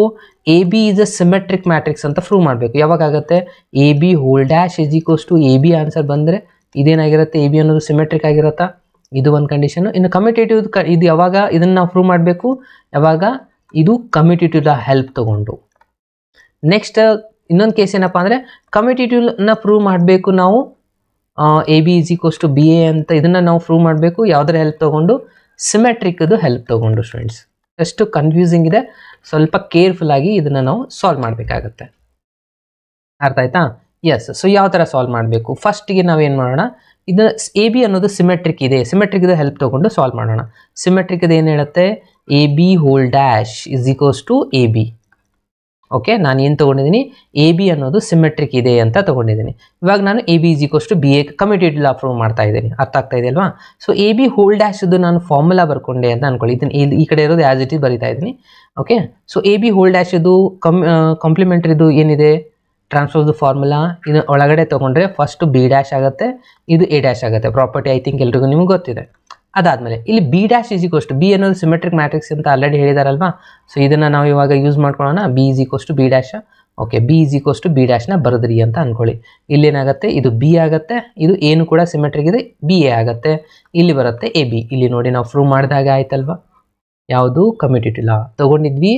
A B is a symmetric matrix ಅಂತ ಪ್ರೂವ್ ಮಾಡಬೇಕು. ಯಾವಾಗುತ್ತೆ? A B whole dash is equals to A B answer ಬಂದರೆ ಇದೇನಾಗಿರುತ್ತೆ, ಎ ಬಿ ಅನ್ನೋದು ಸಿಮೆಟ್ರಿಕ್ ಆಗಿರುತ್ತಾ? ಇದು ಒಂದು ಕಂಡೀಷನು. ಇನ್ನು ಕಮ್ಯುಟೇಟಿವ್ ಇದು ಯಾವಾಗ ಇದನ್ನು ನಾವು ಪ್ರೂವ್ ಮಾಡಬೇಕು? ಯಾವಾಗ ಇದು ಕಮ್ಯುಟೇಟಿವ್ ಹೆಲ್ಪ್ ತೊಗೊಂಡು. ನೆಕ್ಸ್ಟ್ ಇನ್ನೊಂದು ಕೇಸ್ ಏನಪ್ಪ ಅಂದರೆ ಕಮ್ಯುಟೇಟಿವ್ನ ಪ್ರೂವ್ ಮಾಡಬೇಕು ನಾವು. A B is equals to B A ಅಂತ ಇದನ್ನು ನಾವು ಪ್ರೂವ್ ಮಾಡಬೇಕು. ಯಾವುದರ ಹೆಲ್ಪ್ ತೊಗೊಂಡು? ಸಿಮೆಟ್ರಿಕ್ದು ಹೆಲ್ಪ್ ತೊಗೊಂಡು ಸ್ಟೂಡೆಂಟ್ಸ್. ಎಷ್ಟು ಕನ್ಫ್ಯೂಸಿಂಗ್ ಇದೆ, ಸ್ವಲ್ಪ ಕೇರ್ಫುಲ್ಲಾಗಿ ಇದನ್ನು ನಾವು ಸಾಲ್ವ್ ಮಾಡಬೇಕಾಗತ್ತೆ. ಅರ್ಥ ಆಯ್ತಾ? ಎಸ್. ಸೊ ಯಾವ ಥರ ಸಾಲ್ವ್ ಮಾಡಬೇಕು? ಫಸ್ಟಿಗೆ ನಾವೇನು ಮಾಡೋಣ, ಇದನ್ನು ಎ ಬಿ ಅನ್ನೋದು ಸಿಮೆಟ್ರಿಕ್ ಇದೆ, ಸಿಮೆಟ್ರಿಕ್ದು ಹೆಲ್ಪ್ ತೊಗೊಂಡು ಸಾಲ್ವ್ ಮಾಡೋಣ. ಸಿಮೆಟ್ರಿಕ್ದು ಏನು ಹೇಳುತ್ತೆ? A B whole dash is equals to A B. Okay, ನಾನು ಏನು ತೊಗೊಂಡಿದ್ದೀನಿ? ಎ ಬಿ ಅನ್ನೋದು ಸಿಮೆಟ್ರಿಕ್ ಇದೆ ಅಂತ ತೊಗೊಂಡಿದ್ದೀನಿ. ಇವಾಗ ನಾನು A B is equals to B A commutative law prove ಮಾಡ್ತಾ ಇದ್ದೀನಿ. ಅರ್ಥ ಆಗ್ತಾ ಇದೆ ಅಲ್ವಾ? ಸೊ ಎ ಬಿ ಹೋಲ್ ಡ್ಯಾಶ್ದು ನಾನು ಫಾರ್ಮುಲಾ ಬರ್ಕೊಂಡೆ ಅಂತ ಅನ್ಕೊಳ್ಳಿ. ಇದನ್ನು ಈ ಕಡೆ ಇರೋದು ಆ್ಯಸ್ ಇಟ್ ಈಸ್ ಬರಿತಾ ಇದ್ದೀನಿ. Okay, so A B whole ಡ್ಯಾಶ್ದು ಕಾಂಪ್ಲಿಮೆಂಟ್ರಿದು ಏನಿದೆ ಟ್ರಾನ್ಸ್ಫರ್ದು ಫಾರ್ಮುಲಾ, ಇದು ಒಳಗಡೆ ತೊಗೊಂಡ್ರೆ ಫಸ್ಟು ಬಿ ಡ್ಯಾಶ್ ಆಗುತ್ತೆ, ಇದು ಎ ಡ್ಯಾಶ್ ಆಗುತ್ತೆ. ಪ್ರಾಪರ್ಟಿ ಐ ಥಿಂಕ್ ಎಲ್ರಿಗೂ ನಿಮ್ಗೆ ಗೊತ್ತಿದೆ. ಅದಾದಮೇಲೆ ಇಲ್ಲಿ B dash is equals to B ಅನ್ನೋದು ಸಿಮೆಟ್ರಿಕ್ ಮ್ಯಾಟ್ರಿಕ್ಸ್ ಅಂತ ಆಲ್ರೆಡಿ ಹೇಳಿದಾರಲ್ವಾ? ಸೊ ಇದನ್ನು ನಾವು ಇವಾಗ ಯೂಸ್ ಮಾಡ್ಕೊಳ್ಳೋಣ. B is equals to B dash. Okay, B is equals to B ಡ್ಯಾಶ್ನ ಬರೆದ್ರಿ ಅಂತ ಅಂದ್ಕೊಳ್ಳಿ. ಇಲ್ಲೇನಾಗುತ್ತೆ? ಇದು ಬಿ ಆಗುತ್ತೆ, ಇದು ಏನು ಕೂಡ ಸಿಮೆಟ್ರಿಕ್ ಇದೆ, ಬಿ ಎ ಆಗುತ್ತೆ. ಇಲ್ಲಿ ಬರುತ್ತೆ ಎ ಬಿ. ಇಲ್ಲಿ ನೋಡಿ ನಾವು ಪ್ರೂವ್ ಮಾಡಿದಾಗ ಆಯ್ತಲ್ವಾ? ಯಾವುದು? ಕಮ್ಯುಟೇಟಿವ್ ಲಾ ತೊಗೊಂಡಿದ್ವಿ,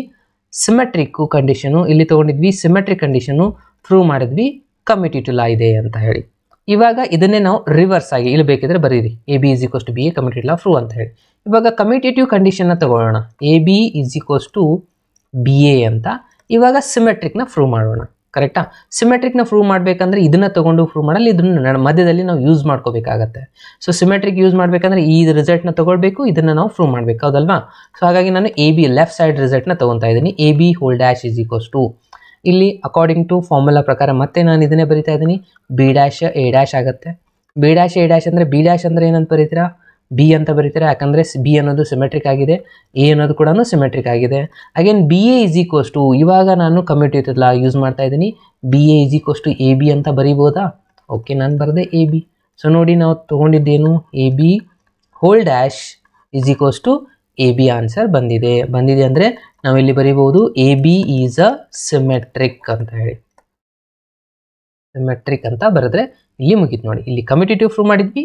ಸಿಮೆಟ್ರಿಕ್ಕು ಕಂಡೀಷನು ಇಲ್ಲಿ ತೊಗೊಂಡಿದ್ವಿ, ಸಿಮೆಟ್ರಿಕ್ ಕಂಡೀಷನು ಪ್ರೂವ್ ಮಾಡಿದ್ವಿ, ಕಮ್ಯುಟೇಟಿವ್ ಲಾ ಇದೆ ಅಂತ ಹೇಳಿ. ಇವಾಗ ಇದನ್ನೇ ನಾವು ರಿವರ್ಸ್ ಆಗಿ ಇಲ್ಲಿ ಬೇಕಿದ್ರೆ ಬರೀರಿ, A B is equals to B A commutative law prove ಅಂತ ಹೇಳಿ. ಇವಾಗ ಕಮ್ಯುಟೇಟಿವ್ ಕಂಡೀಷನ್ನ ತಗೊಳ್ಳೋಣ, A B is equals to B A ಅಂತ. ಇವಾಗ ಸಿಮೆಟ್ರಿಕ್ನ ಪ್ರೂವ್ ಮಾಡೋಣ. ಕರೆಕ್ಟಾ? ಸಿಮೆಟ್ರಿಕ್ನ ಪ್ರೂವ್ ಮಾಡಬೇಕಂದ್ರೆ ಇದನ್ನು ತೊಗೊಂಡು ಪ್ರೂವ್ ಮಾಡಲ್ಲ, ಇದನ್ನು ಮಧ್ಯದಲ್ಲಿ ನಾವು ಯೂಸ್ ಮಾಡ್ಕೋಬೇಕಾಗತ್ತೆ. ಸೊ ಸಿಮೆಟ್ರಿಕ್ ಯೂಸ್ ಮಾಡಬೇಕಂದ್ರೆ ಈ ರಿಸಲ್ಟ್ನ ತೊಗೊಳ್ಬೇಕು, ಇದನ್ನು ನಾವು ಪ್ರೂವ್ ಮಾಡಬೇಕು, ಹೌದಲ್ವಾ? ಸೊ ಹಾಗಾಗಿ ನಾನು ಎ ಬಿ ಲೆಫ್ಟ್ ಸೈಡ್ ರಿಸಲ್ಟ್ನ ತೊಗೊತಾ ಇದ್ದೀನಿ. A B whole dash is equals to, ಇಲ್ಲಿ ಅಕಾರ್ಡಿಂಗ್ ಟು ಫಾರ್ಮುಲಾ ಪ್ರಕಾರ ಮತ್ತೆ ನಾನು ಇದನ್ನೇ ಬರಿತಾ ಇದ್ದೀನಿ, ಬಿ ಡ್ಯಾಶ್ ಎ ಡ್ಯಾಶ್ ಆಗುತ್ತೆ. ಬಿ ಡ್ಯಾಶ್ ಎ ಡ್ಯಾಶ್ ಅಂದರೆ ಬಿ ಡ್ಯಾಶ್ ಅಂದರೆ ಏನಂತ ಬರೀತೀರಾ? ಬಿ ಅಂತ ಬರೀತೀರಾ, ಯಾಕಂದರೆ ಬಿ ಅನ್ನೋದು ಸಿಮೆಟ್ರಿಕ್ ಆಗಿದೆ, ಎ ಅನ್ನೋದು ಕೂಡ ಸಿಮೆಟ್ರಿಕ್ ಆಗಿದೆ. Again B A is equals to, ಇವಾಗ ನಾನು ಕಮ್ಯುಟೇಟಿವ್ ಲಾ ಯೂಸ್ ಮಾಡ್ತಾ ಇದ್ದೀನಿ, B A is equals to A B ಅಂತ ಬರೀಬೋದಾ? ಓಕೆ, ನಾನು ಬರೆದೆ ಎ ಬಿ. ಸೊ ನೋಡಿ ನಾವು ತೊಗೊಂಡಿದ್ದೇನು? A B whole dash is equals to A B answer ಬಂದಿದೆ ಅಂದರೆ ನಾವಿಲ್ಲಿ ಬರೀಬಹುದು A B is a symmetric ಅಂತ ಹೇಳಿ. ಸಿಮೆಟ್ರಿಕ್ ಅಂತ ಬರೆದ್ರೆ ಇಲ್ಲಿ ಮುಗೀತು ನೋಡಿ. ಇಲ್ಲಿ ಕಮ್ಯುಟೇಟಿವ್ ಪ್ರೂವ್ ಮಾಡಿದ್ವಿ,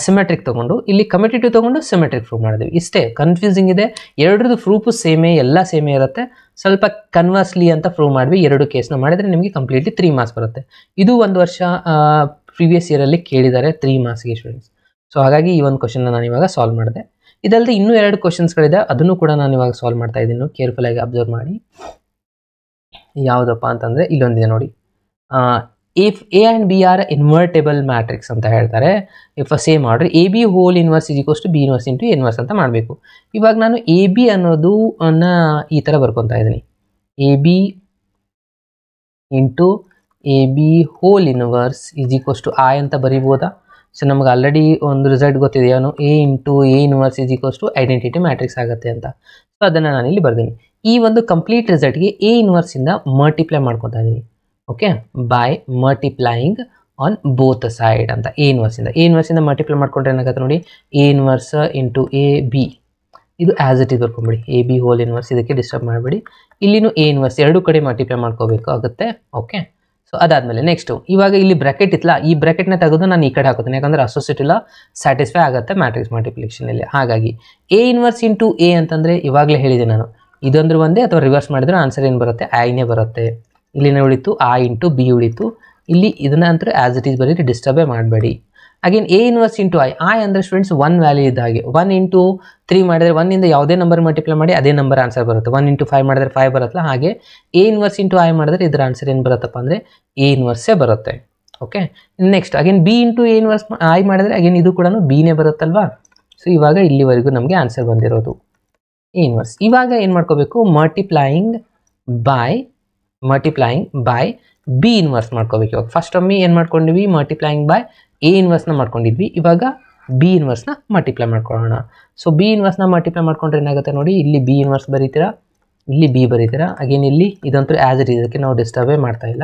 ಸಿಮೆಟ್ರಿಕ್ ತೊಗೊಂಡು, ಇಲ್ಲಿ ಕಮ್ಯುಟೇಟಿವ್ ತೊಗೊಂಡು ಸಿಮೆಟ್ರಿಕ್ ಪ್ರೂವ್ ಮಾಡಿದ್ವಿ. ಇಷ್ಟೇ. ಕನ್ಫ್ಯೂಸಿಂಗ್ ಇದೆ, ಎರಡರದ್ದು ಪ್ರೂಫು ಸೇಮೇ, ಎಲ್ಲ ಸೇಮೇ ಇರುತ್ತೆ. ಸ್ವಲ್ಪ ಕನ್ವರ್ಸ್ಲಿ ಅಂತ ಪ್ರೂವ್ ಮಾಡಿದ್ವಿ. 2 ಕೇಸ್ನ ಮಾಡಿದರೆ ನಿಮಗೆ ಕಂಪ್ಲೀಟ್ಲಿ 3 ಮಾರ್ಕ್ಸ್ ಬರುತ್ತೆ. ಇದು 1 ವರ್ಷ ಪ್ರೀವಿಯಸ್ ಇಯರಲ್ಲಿ ಕೇಳಿದ್ದಾರೆ 3 ಮಾರ್ಕ್ಸ್ಗೆ ಸ್ಟೂಡೆಂಟ್ಸ್. ಸೊ ಹಾಗಾಗಿ ಈ ಒಂದು ಕ್ವಶನ್ನ ನಾನು ಇವಾಗ ಸಾಲ್ವ್ ಮಾಡಿದೆ. ಇದಲ್ಲದೆ ಇನ್ನೂ 2 ಕ್ವಶನ್ಸ್ಗಳಿದೆ, ಅದನ್ನು ಕೂಡ ನಾನು ಇವಾಗ ಸಾಲ್ವ್ ಮಾಡ್ತಾ ಇದ್ದೀನಿ. ಕೇರ್ಫುಲ್ಲಾಗಿ ಅಬ್ಸರ್ವ್ ಮಾಡಿ. ಯಾವುದಪ್ಪ ಅಂತಂದರೆ ಇಲ್ಲೊಂದಿದೆ ನೋಡಿ, if A and B are invertible matrix ಅಂತ ಹೇಳ್ತಾರೆ. If same order A B whole inverse is equals to B inverse into inverse ಅಂತ ಮಾಡಬೇಕು. ಇವಾಗ ನಾನು ಎ ಬಿ ಅನ್ನೋದು ಈ ಥರ ಬರ್ಕೊತಾ ಇದ್ದೀನಿ, A B into A B whole inverse is equals to I ಅಂತ ಬರೀಬೋದಾ? ಸೊ ನಮ್ಗೆ ಆಲ್ರೆಡಿ ಒಂದು ರಿಸಲ್ಟ್ ಗೊತ್ತಿದೆ, ಏನು? A into A inverse is equals to identity matrix ಆಗುತ್ತೆ ಅಂತ. ಸೊ ಅದನ್ನು ನಾನು ಇಲ್ಲಿ ಬರ್ತೀನಿ. ಈ ಒಂದು ಕಂಪ್ಲೀಟ್ ರಿಸಲ್ಟ್ಗೆ ಎ ಇನ್ವರ್ಸಿಂದ ಮಲ್ಟಿಪ್ಲೈ ಮಾಡ್ಕೊತಾ ಇದ್ದೀನಿ. Okay, by multiplying on both side ಅಂತ. ಎ ಇನ್ವರ್ಸಿಂದ ಮಲ್ಟಿಪ್ಲೈ ಮಾಡ್ಕೊಂಡ್ರೆ ಏನಾಗುತ್ತೆ ನೋಡಿ, A inverse into A B, ಇದು ಆ್ಯಸ್ ಇಟ್ ಈಸ್ ಬರ್ಕೊಂಬಿಡಿ. ಎ ಬಿ ಹೋಲ್ ಇನ್ವರ್ಸ್, ಇದಕ್ಕೆ ಡಿಸ್ಟರ್ಬ್ ಮಾಡಬೇಡಿ. ಇಲ್ಲಿನೂ ಎ ಇನ್ವರ್ಸ್ 2 ಕಡೆ ಮಲ್ಟಿಪ್ಲೈ ಮಾಡ್ಕೋಬೇಕು ಆಗುತ್ತೆ. ಓಕೆ, ಸೊ ಅದಾದಮೇಲೆ ನೆಕ್ಸ್ಟು ಇವಾಗ ಇಲ್ಲಿ ಬ್ರ್ಯಾಕೆಟ್ ಇತ್ತಲ್ಲ, ಈ ಬ್ರ್ಯಾಕೆಟ್ನ ತೆಗೆದು ನಾನು ಈ ಕಡೆ ಹಾಕೋತೀನಿ, ಯಾಕಂದರೆ ಅಸೋಸಿಯೇಟಿವ್ ಲಾ ಸ್ಯಾಟಿಸ್ಫೈ ಆಗುತ್ತೆ ಮ್ಯಾಟ್ರಿಕ್ಸ್ ಮಲ್ಟಿಪ್ಲಿಕೇಷನಲ್ಲಿ. ಹಾಗಾಗಿ ಎ ಇನ್ವರ್ಸ್ ಇಂಟು ಎ ಅಂತಂದರೆ ಇವಾಗಲೇ ಹೇಳಿದೆ ನಾನು, ಇದೊಂದ್ರೆ ಒಂದೇ, ಅಥವಾ ರಿವರ್ಸ್ ಮಾಡಿದ್ರೆ ಆನ್ಸರ್ ಏನು ಬರುತ್ತೆ? ಐನೇ ಬರುತ್ತೆ. ಇಲ್ಲಿನೇ ಉಳಿತು ಐ ಇಂಟು ಬಿ ಉಳಿತು. ಇಲ್ಲಿ ಇದನ್ನ ಅಂತೂ ಆ್ಯಸ್ ಇಟ್ ಈಸ್ ಬರೀರಿ, ಡಿಸ್ಟರ್ಬೇ ಮಾಡಬೇಡಿ. Again A inverse into I ಅಂದರೆ ಸ್ಟೂಡೆಂಟ್ಸ್ 1 ವ್ಯಾಲ್ಯೂ ಇದ್ದ ಹಾಗೆ. 1 ಇಂಟು 3 ಮಾಡಿದರೆ 1 ಇಂದ ಯಾವುದೇ ನಂಬರ್ ಮಲ್ಟಿಪ್ಲೈ ಮಾಡಿ ಅದೇ ನಂಬರ್ ಆನ್ಸರ್ ಬರುತ್ತೆ. 1 ಇಂಟು 5 ಮಾಡಿದ್ರೆ 5 ಬರುತ್ತಲ್ಲ, ಹಾಗೆ ಎ ಇನ್ವರ್ಸ್ ಇಂಟು ಐ ಮಾಡಿದ್ರೆ ಇದರ ಆನ್ಸರ್ ಏನು ಬರುತ್ತಪ್ಪ ಅಂದರೆ ಎ ಇನ್ವರ್ಸೇ ಬರುತ್ತೆ. Okay, next again B into A inverse I ಮಾಡಿದ್ರೆ ಅಗೇನ್ ಇದು ಕೂಡ ಬಿನೇ ಬರುತ್ತಲ್ವಾ. ಸೊ ಇವಾಗ ಇಲ್ಲಿವರೆಗೂ ನಮಗೆ ಆನ್ಸರ್ ಬಂದಿರೋದು ಎ ಇನ್ವರ್ಸ್. ಇವಾಗ ಏನು ಮಾಡ್ಕೋಬೇಕು? ಮಲ್ಟಿಪ್ಲೈಯಿಂಗ್ ಬೈ ಬಿ ಇನ್ವರ್ಸ್ ಮಾಡ್ಕೋಬೇಕು. ಇವಾಗ ಫಸ್ಟ್ ಒಮ್ಮೆ ಏನು ಮಾಡ್ಕೊಂಡಿದ್ವಿ? ಮಲ್ಟಿಪ್ಲೈಯಿಂಗ್ ಬೈ ಎ ಇನ್ವರ್ಸ್ನ ಮಾಡ್ಕೊಂಡಿದ್ವಿ. ಇವಾಗ ಬಿ ಇನ್ವರ್ಸ್ನ ಮಲ್ಟಿಪ್ಲೈ ಮಾಡ್ಕೊಳ್ಳೋಣ. ಸೊ ಬಿ ಇನ್ವರ್ಸ್ನ ಮಲ್ಟಿಪ್ಲೈ ಮಾಡ್ಕೊಂಡ್ರೆ ಏನಾಗುತ್ತೆ ನೋಡಿ, ಇಲ್ಲಿ ಬಿ ಇನ್ವರ್ಸ್ ಬರೀತೀರಾ, ಇಲ್ಲಿ ಬಿ ಬರೀತೀರಾ. ಅಗೇನ್ ಇಲ್ಲಿ ಇದಂತೂ ಆ್ಯಸ್ ಇಟ್ ಇದಕ್ಕೆ ನಾವು ಡಿಸ್ಟರ್ಬೇ ಮಾಡ್ತಾ ಇಲ್ಲ.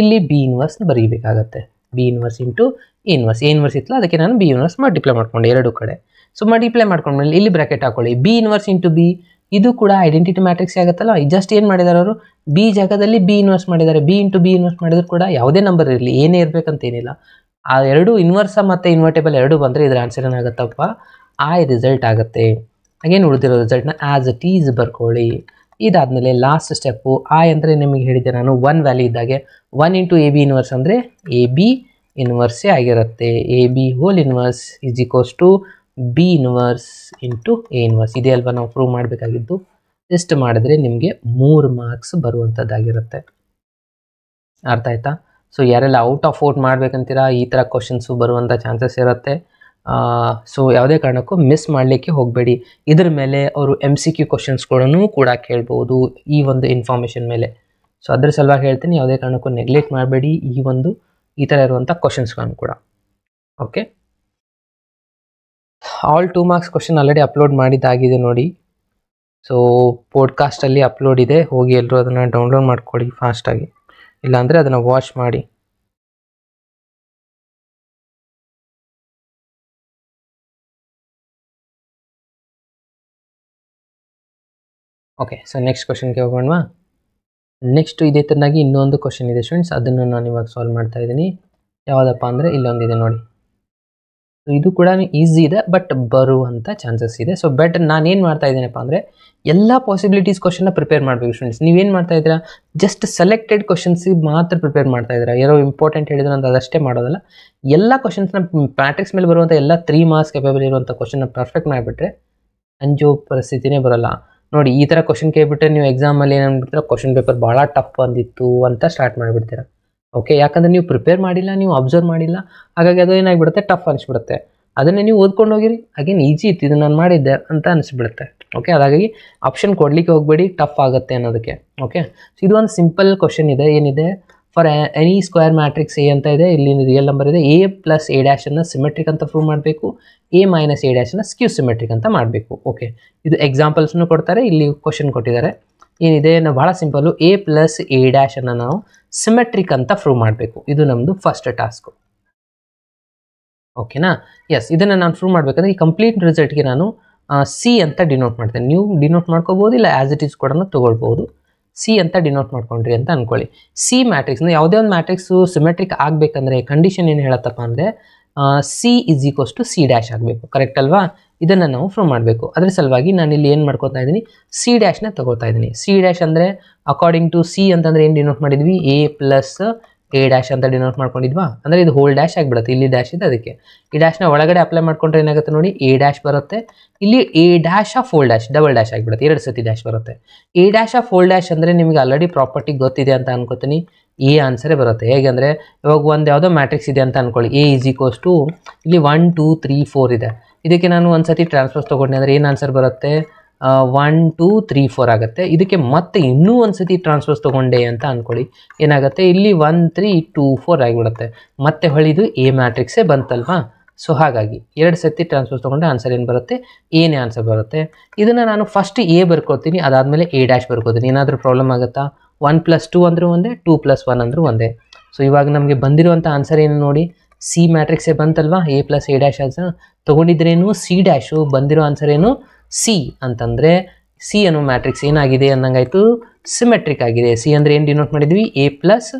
ಇಲ್ಲಿ ಬಿ ಇನ್ವರ್ಸ್ ಬರೀಬೇಕಾಗತ್ತೆ. B inverse into A inverse. A inverse ಇತ್ತಲ್ಲ, ಅದಕ್ಕೆ ನಾನು ಬಿ ಇನ್ವರ್ಸ್ ಮಲ್ಟಿಪ್ಲೈ ಮಾಡ್ಕೊಂಡೆ ಎರಡು ಕಡೆ. ಸೊ ಮಲ್ಟಿಪ್ಲೈ ಮಾಡ್ಕೊಂಡ್ಮೇಲೆ ಇಲ್ಲಿ ಬ್ರಾಕೆಟ್ ಹಾಕೊಳ್ಳಿ. ಬಿ ಇನ್ವರ್ಸ್ ಇಂಟು ಬಿ, ಇದು ಕೂಡ ಐಡೆಂಟಿಟಿ ಮ್ಯಾಟ್ರಿಕ್ಸ್ ಆಗುತ್ತಲ್ಲ. ಜಸ್ಟ್ ಏನು ಮಾಡಿದ್ದಾರೆ ಅವರು, ಬಿ ಜಾಗದಲ್ಲಿ ಬಿ ಇನ್ವರ್ಸ್ ಮಾಡಿದ್ದಾರೆ. ಬಿ ಇಂಟು ಬಿ ಇನ್ವರ್ಸ್ ಮಾಡಿದ್ರು ಕೂಡ ಯಾವುದೇ ನಂಬರ್ ಇರಲಿ, ಏನೇ ಇರಬೇಕಂತೇನಿಲ್ಲ, ಆ ಎರಡು ಇನ್ವರ್ಸ ಮತ್ತು ಇನ್ವರ್ಟೇಬಲ್ ಎರಡು ಬಂದರೆ ಇದರ ಆನ್ಸರ್ ಏನಾಗುತ್ತಪ್ಪ, ಆ ರಿಸಲ್ಟ್ ಆಗುತ್ತೆ. ಹಾಗೇನು ಉಳಿದಿರೋ ರಿಸಲ್ಟ್ನ ಆ್ಯಸ್ ಇಟ್ ಈಸ್ ಬರ್ಕೊಳ್ಳಿ. ಇದಾದಮೇಲೆ ಲಾಸ್ಟ್ ಸ್ಟೆಪ್ಪು ಐ ಅಂದರೆ ನಿಮಗೆ ಹೇಳಿದ್ದೆ ನಾನು, 1 ವ್ಯಾಲ್ಯೂ ಇದ್ದಾಗೆ 1 ಇಂಟು ಎ ಬಿ ಇನ್ವರ್ಸ್ ಅಂದರೆ ಎ ಬಿ ಇನ್ವರ್ಸೇ ಆಗಿರುತ್ತೆ. A B whole inverse is equals to B inverse into A inverse. ಇದೇ ಅಲ್ವಾ ನಾವು ಪ್ರೂವ್ ಮಾಡಬೇಕಾಗಿದ್ದು. ಎಷ್ಟು ಮಾಡಿದ್ರೆ ನಿಮಗೆ 3 ಮಾರ್ಕ್ಸ್ ಬರುವಂಥದ್ದಾಗಿರುತ್ತೆ. ಅರ್ಥ ಆಯ್ತಾ? ಸೊ ಯಾರೆಲ್ಲ ಔಟ್ ಆಫ್ ಔಟ್ ಮಾಡಬೇಕಂತೀರಾ, ಈ ಥರ ಕ್ವಶನ್ಸು ಬರುವಂಥ ಚಾನ್ಸಸ್ ಇರುತ್ತೆ. ಸೊ ಯಾವುದೇ ಕಾರಣಕ್ಕೂ ಮಿಸ್ ಮಾಡಲಿಕ್ಕೆ ಹೋಗಬೇಡಿ. ಇದ್ರ ಮೇಲೆ ಅವರು MCQ ಕ್ವಶನ್ಸ್ಗಳನ್ನು ಕೂಡ ಕೇಳ್ಬೋದು ಈ ಒಂದು ಇನ್ಫಾರ್ಮೇಷನ್ ಮೇಲೆ. ಸೊ ಅದ್ರ ಸಲುವಾಗಿ ಹೇಳ್ತೀನಿ, ಯಾವುದೇ ಕಾರಣಕ್ಕೂ ನೆಗ್ಲೆಕ್ಟ್ ಮಾಡಬೇಡಿ ಈ ಥರ ಇರುವಂಥ ಕ್ವಶನ್ಸ್ಗಳನ್ನು ಕೂಡ. Okay, all 2 marks question already upload ಮಾಡಿದ್ದಾಗಿದೆ ನೋಡಿ. ಸೊ ಪಾಡ್ಕಾಸ್ಟಲ್ಲಿ ಅಪ್ಲೋಡ್ ಇದೆ, ಹೋಗಿ ಎಲ್ಲರೂ ಅದನ್ನು ಡೌನ್ಲೋಡ್ ಮಾಡ್ಕೊಳ್ಳಿ ಫಾಸ್ಟಾಗಿ, ಇಲ್ಲಾಂದರೆ ಅದನ್ನು ವಾಚ್ ಮಾಡಿ. ಓಕೆ, ಸೊ ನೆಕ್ಸ್ಟ್ ಕ್ವಶನ್ಗೆ ಹೋಗೋಣವಾ. ನೆಕ್ಸ್ಟ್ ಇದೇ ಥರನಾಗಿ ಇನ್ನೊಂದು ಕ್ವಶನ್ ಇದೆ ಸ್ಟೂಡೆಂಟ್ಸ್, ಅದನ್ನು ನಾನು ಇವಾಗ ಸಾಲ್ವ್ ಮಾಡ್ತಾ ಇದ್ದೀನಿ. ಯಾವುದಪ್ಪ ಅಂದರೆ ಇಲ್ಲೊಂದಿದೆ ನೋಡಿ. ಸೊ ಇದು ಕೂಡ ಈಸಿ ಇದೆ, ಬಟ್ ಬರುವಂಥ ಚಾನ್ಸಸ್ ಇದೆ. ಸೊ ಬಟ್ ನಾನೇನು ಮಾಡ್ತಾ ಇದ್ದೀನಪ್ಪ ಅಂದರೆ, ಎಲ್ಲ ಪಾಸಿಬಿಲಿಟೀಸ್ ಕ್ವಶನ್ನ ಪ್ರಿಪೇರ್ ಮಾಡಬೇಕು ಸ್ಟೂಡೆಂಟ್ಸ್. ನೀವೇನು ಮಾಡ್ತಾ ಇದ್ದೀರಾ, ಜಸ್ಟ್ ಸೆಲೆಕ್ಟೆಡ್ ಕ್ವಶನ್ಸಿಗೆ ಮಾತ್ರ ಪ್ರಿಪೇರ್ ಮಾಡ್ತಾ ಇದ್ದೀರಾ. ಏನೋ ಇಂಪಾರ್ಟೆಂಟ್ ಹೇಳಿದ್ರೆ ಅಂತ ಅದಷ್ಟೇ ಮಾಡೋದಲ್ಲ. ಎಲ್ಲ ಕ್ವಶನ್ಸ್ನ ಮ್ಯಾಟ್ರಿಕ್ಸ್ ಮೇಲೆ ಬರುವಂಥ ಎಲ್ಲ 3 ಮಾರ್ಕ್ಸ್ ಕೆಪಬಲ್ ಇರುವಂಥ ಕ್ವಶನ್ನ ಪರ್ಫೆಕ್ಟ್ ಮಾಡಿಬಿಟ್ರೆ ಅಂಜೋ ಪರಿಸ್ಥಿತಿನೇ ಬರೋಲ್ಲ. ನೋಡಿ, ಈ ಥರ ಕ್ವಶನ್ ಕೇಳ್ಬಿಟ್ರೆ ನೀವು ಎಕ್ಸಾಮಲ್ಲಿ ಏನಂದ್ಬಿಡ್ತೀರ, ಕ್ವಶನ್ ಪೇಪರ್ ಭಾಳ ಟಫ್ ಬಂದಿತ್ತು ಅಂತ ಸ್ಟಾರ್ಟ್ ಮಾಡಿಬಿಡ್ತೀರ. ಓಕೆ, ಯಾಕಂದರೆ ನೀವು ಪ್ರಿಪೇರ್ ಮಾಡಿಲ್ಲ, ನೀವು ಅಬ್ಸರ್ವ್ ಮಾಡಿಲ್ಲ, ಹಾಗಾಗಿ ಅದು ಏನಾಗಿಬಿಡುತ್ತೆ, ಟಫ್ ಅನಿಸ್ಬಿಡುತ್ತೆ. ಅದನ್ನೇ ನೀವು ಓದ್ಕೊಂಡು ಹೋಗಿರಿ, ಹಾಗೇನು ಈಜಿ ಇತ್ತು, ಇದು ನಾನು ಮಾಡಿದ್ದೆ ಅಂತ ಅನಿಸ್ಬಿಡುತ್ತೆ. ಓಕೆ, ಹಾಗಾಗಿ ಆಪ್ಷನ್ ಕೊಡಲಿಕ್ಕೆ ಹೋಗಬೇಡಿ, ಟಫ್ ಆಗುತ್ತೆ ಅನ್ನೋದಕ್ಕೆ. ಓಕೆ, ಸೊ ಇದು ಒಂದು ಸಿಂಪಲ್ ಕ್ವಶನ್ ಇದೆ. ಏನಿದೆ, for any square matrix A ಅಂತ ಇದೆ, ಇಲ್ಲಿ ರಿಯಲ್ ನಂಬರ್ ಇದೆ. ಎ ಪ್ಲಸ್ ಎ ಡ್ಯಾಶನ್ನು ಸಿಮೆಟ್ರಿಕ್ ಅಂತ ಪ್ರೂವ್ ಮಾಡಬೇಕು, ಎ ಮೈನಸ್ ಎ ಡ್ಯಾಶನ್ನು ಸ್ಕ್ಯೂ ಸಿಮೆಟ್ರಿಕ್ ಅಂತ ಮಾಡಬೇಕು. ಓಕೆ, ಇದು ಎಕ್ಸಾಂಪಲ್ಸ್ನು ಕೊಡ್ತಾರೆ, ಇಲ್ಲಿ ಕ್ವಶನ್ ಕೊಟ್ಟಿದ್ದಾರೆ. ಏನಿದೆ, ನಾವು ಭಾಳ ಸಿಂಪಲ್ಲು, ಎ ಪ್ಲಸ್ ಎ ಡ್ಯಾಶನ್ನು ನಾವು ಸಿಮೆಟ್ರಿಕ್ ಅಂತ ಪ್ರೂವ್ ಮಾಡಬೇಕು. ಇದು ನಮ್ಮದು ಫಸ್ಟ್ ಟಾಸ್ಕು. ಓಕೆನಾ? ಎಸ್, ಇದನ್ನು ನಾನು ಪ್ರೂವ್ ಮಾಡಬೇಕಂದ್ರೆ ಈ ಕಂಪ್ಲೀಟ್ ರಿಸಲ್ಟ್ಗೆ ನಾನು ಸಿ ಅಂತ ಡಿನೋಟ್ ಮಾಡ್ತೇನೆ. ನೀವು ಡಿನೋಟ್ ಮಾಡ್ಕೋಬೋದು, ಇಲ್ಲ ಆ್ಯಸ್ ಇಟ್ ಈಸ್ ಕೂಡ ತೊಗೊಳ್ಬೋದು. ಸಿ ಅಂತ ಡಿನೋಟ್ ಮಾಡ್ಕೊಂಡ್ರಿ ಅಂತ ಅಂದ್ಕೊಳ್ಳಿ. ಸಿ ಮ್ಯಾಟ್ರಿಕ್ಸ್ನ ಯಾವುದೇ ಒಂದು ಮ್ಯಾಟ್ರಿಕ್ಸು ಸಿಮೆಟ್ರಿಕ್ ಆಗಬೇಕಂದ್ರೆ ಕಂಡೀಷನ್ ಏನು ಹೇಳತ್ತಪ್ಪ ಅಂದರೆ, C is equals to C dash ಆಗಬೇಕು. ಕರೆಕ್ಟ್ ಅಲ್ವಾ? ಇದನ್ನು ನಾವು ಪ್ರೂವ್ ಮಾಡಬೇಕು. ಅದ್ರ ಸಲುವಾಗಿ ನಾನು ಇಲ್ಲಿ ಏನು ಮಾಡ್ಕೊತಾ ಇದ್ದೀನಿ, ಸಿ ಡ್ಯಾಶ್ನ ತೊಗೊಳ್ತಾ ಇದ್ದೀನಿ. ಸಿ ಡ್ಯಾಶ್ ಅಂದರೆ ಅಕಾರ್ಡಿಂಗ್ ಟು ಸಿ ಅಂತಂದರೆ ಏನು ಡಿನೋಟ್ ಮಾಡಿದ್ವಿ, ಎ ಪ್ಲಸ್ ಎ ಡ್ಯಾಶ್ ಅಂತ ಡಿನೋಟ್ ಮಾಡ್ಕೊಂಡಿದ್ವಾ, ಅಂದರೆ ಇದು ಹೋಲ್ ಡ್ಯಾಶ್ ಆಗಿಬಿಡುತ್ತೆ. ಇಲ್ಲಿ ಡ್ಯಾಶ್ ಇದೆ, ಅದಕ್ಕೆ ಈ ಡ್ಯಾಶ್ನ ಒಳಗಡೆ ಅಪ್ಲೈ ಮಾಡ್ಕೊಂಡ್ರೆ ಏನಾಗುತ್ತೆ ನೋಡಿ, ಎ ಡ್ಯಾಶ್ ಬರುತ್ತೆ. ಇಲ್ಲಿ A dash of whole dash, double dash ಆಗಿಬಿಡುತ್ತೆ, 2 ಸತಿ ಡ್ಯಾಶ್ ಬರುತ್ತೆ. A dash of whole dash ಅಂದರೆ ನಿಮಗೆ ಆಲ್ರೆಡಿ ಪ್ರಾಪರ್ಟಿ ಗೊತ್ತಿದೆ ಅಂತ ಅನ್ಕೋತೀನಿ, ಎ ಆನ್ಸರೇ ಬರುತ್ತೆ. ಹೇಗೆಂದರೆ, ಇವಾಗ ಒಂದು ಯಾವುದೋ ಮ್ಯಾಟ್ರಿಕ್ಸ್ ಇದೆ ಅಂತ ಅಂದ್ಕೊಳ್ಳಿ, ಎ ಈಸ್ ಈಕ್ವಲ್ಸ್ ಟು ಇಲ್ಲಿ 1 2 3 4 ಇದೆ. ಇದಕ್ಕೆ ನಾನು ಒಂದು ಸತಿ ಟ್ರಾನ್ಸ್ಫರ್ಸ್ ತೊಗೊಂಡೆ ಅಂದರೆ ಏನು ಆನ್ಸರ್ ಬರುತ್ತೆ, 1 2 3 4 ಆಗುತ್ತೆ. ಇದಕ್ಕೆ ಮತ್ತೆ ಇನ್ನೂ ಒಂದು ಸತಿ ಟ್ರಾನ್ಸ್ಫರ್ಸ್ ತೊಗೊಂಡೆ ಅಂತ ಅಂದ್ಕೊಳ್ಳಿ, ಏನಾಗುತ್ತೆ, ಇಲ್ಲಿ 1 3 2 4 ಆಗಿಬಿಡುತ್ತೆ. ಮತ್ತೆ ಹೊಳಿದು ಎ ಮ್ಯಾಟ್ರಿಕ್ಸೇ ಬಂತಲ್ವಾ. ಸೊ ಹಾಗಾಗಿ 2 ಸತಿ ಟ್ರಾನ್ಸ್ಫರ್ಸ್ ತೊಗೊಂಡೆ ಆನ್ಸರ್ ಏನು ಬರುತ್ತೆ, ಏನೇ ಆನ್ಸರ್ ಬರುತ್ತೆ. ಇದನ್ನು ನಾನು ಫಸ್ಟ್ ಎ ಬರ್ಕೊತೀನಿ, ಅದಾದಮೇಲೆ ಎ ಡ್ಯಾಶ್ ಬರ್ಕೋತೀನಿ. ಏನಾದರೂ ಪ್ರಾಬ್ಲಮ್ ಆಗುತ್ತಾ, 1 + 2 ಅಂದರೂ ಒಂದೇ, 2 + 1 ಅಂದರೂ ಒಂದೇ. ಸೊ ಇವಾಗ ನಮಗೆ ಬಂದಿರುವಂಥ ಆನ್ಸರ್ ಏನು ನೋಡಿ, ಸಿ ಮ್ಯಾಟ್ರಿಕ್ಸೇ ಬಂತಲ್ವಾ, A plus A dash answer ತೊಗೊಂಡಿದ್ರೇನು ಸಿ ಡ್ಯಾಶು, ಬಂದಿರೋ ಆನ್ಸರ್ ಏನು ಸಿ ಅಂತಂದರೆ, ಸಿ ಅನ್ನೋ ಮ್ಯಾಟ್ರಿಕ್ಸ್ ಏನಾಗಿದೆ ಅನ್ನಂಗಾಯಿತು, ಸಿಮೆಟ್ರಿಕ್ ಆಗಿದೆ. ಸಿ ಅಂದರೆ ಏನು ಡಿನೋಟ್ ಮಾಡಿದ್ವಿ, ಎ ಪ್ಲಸ್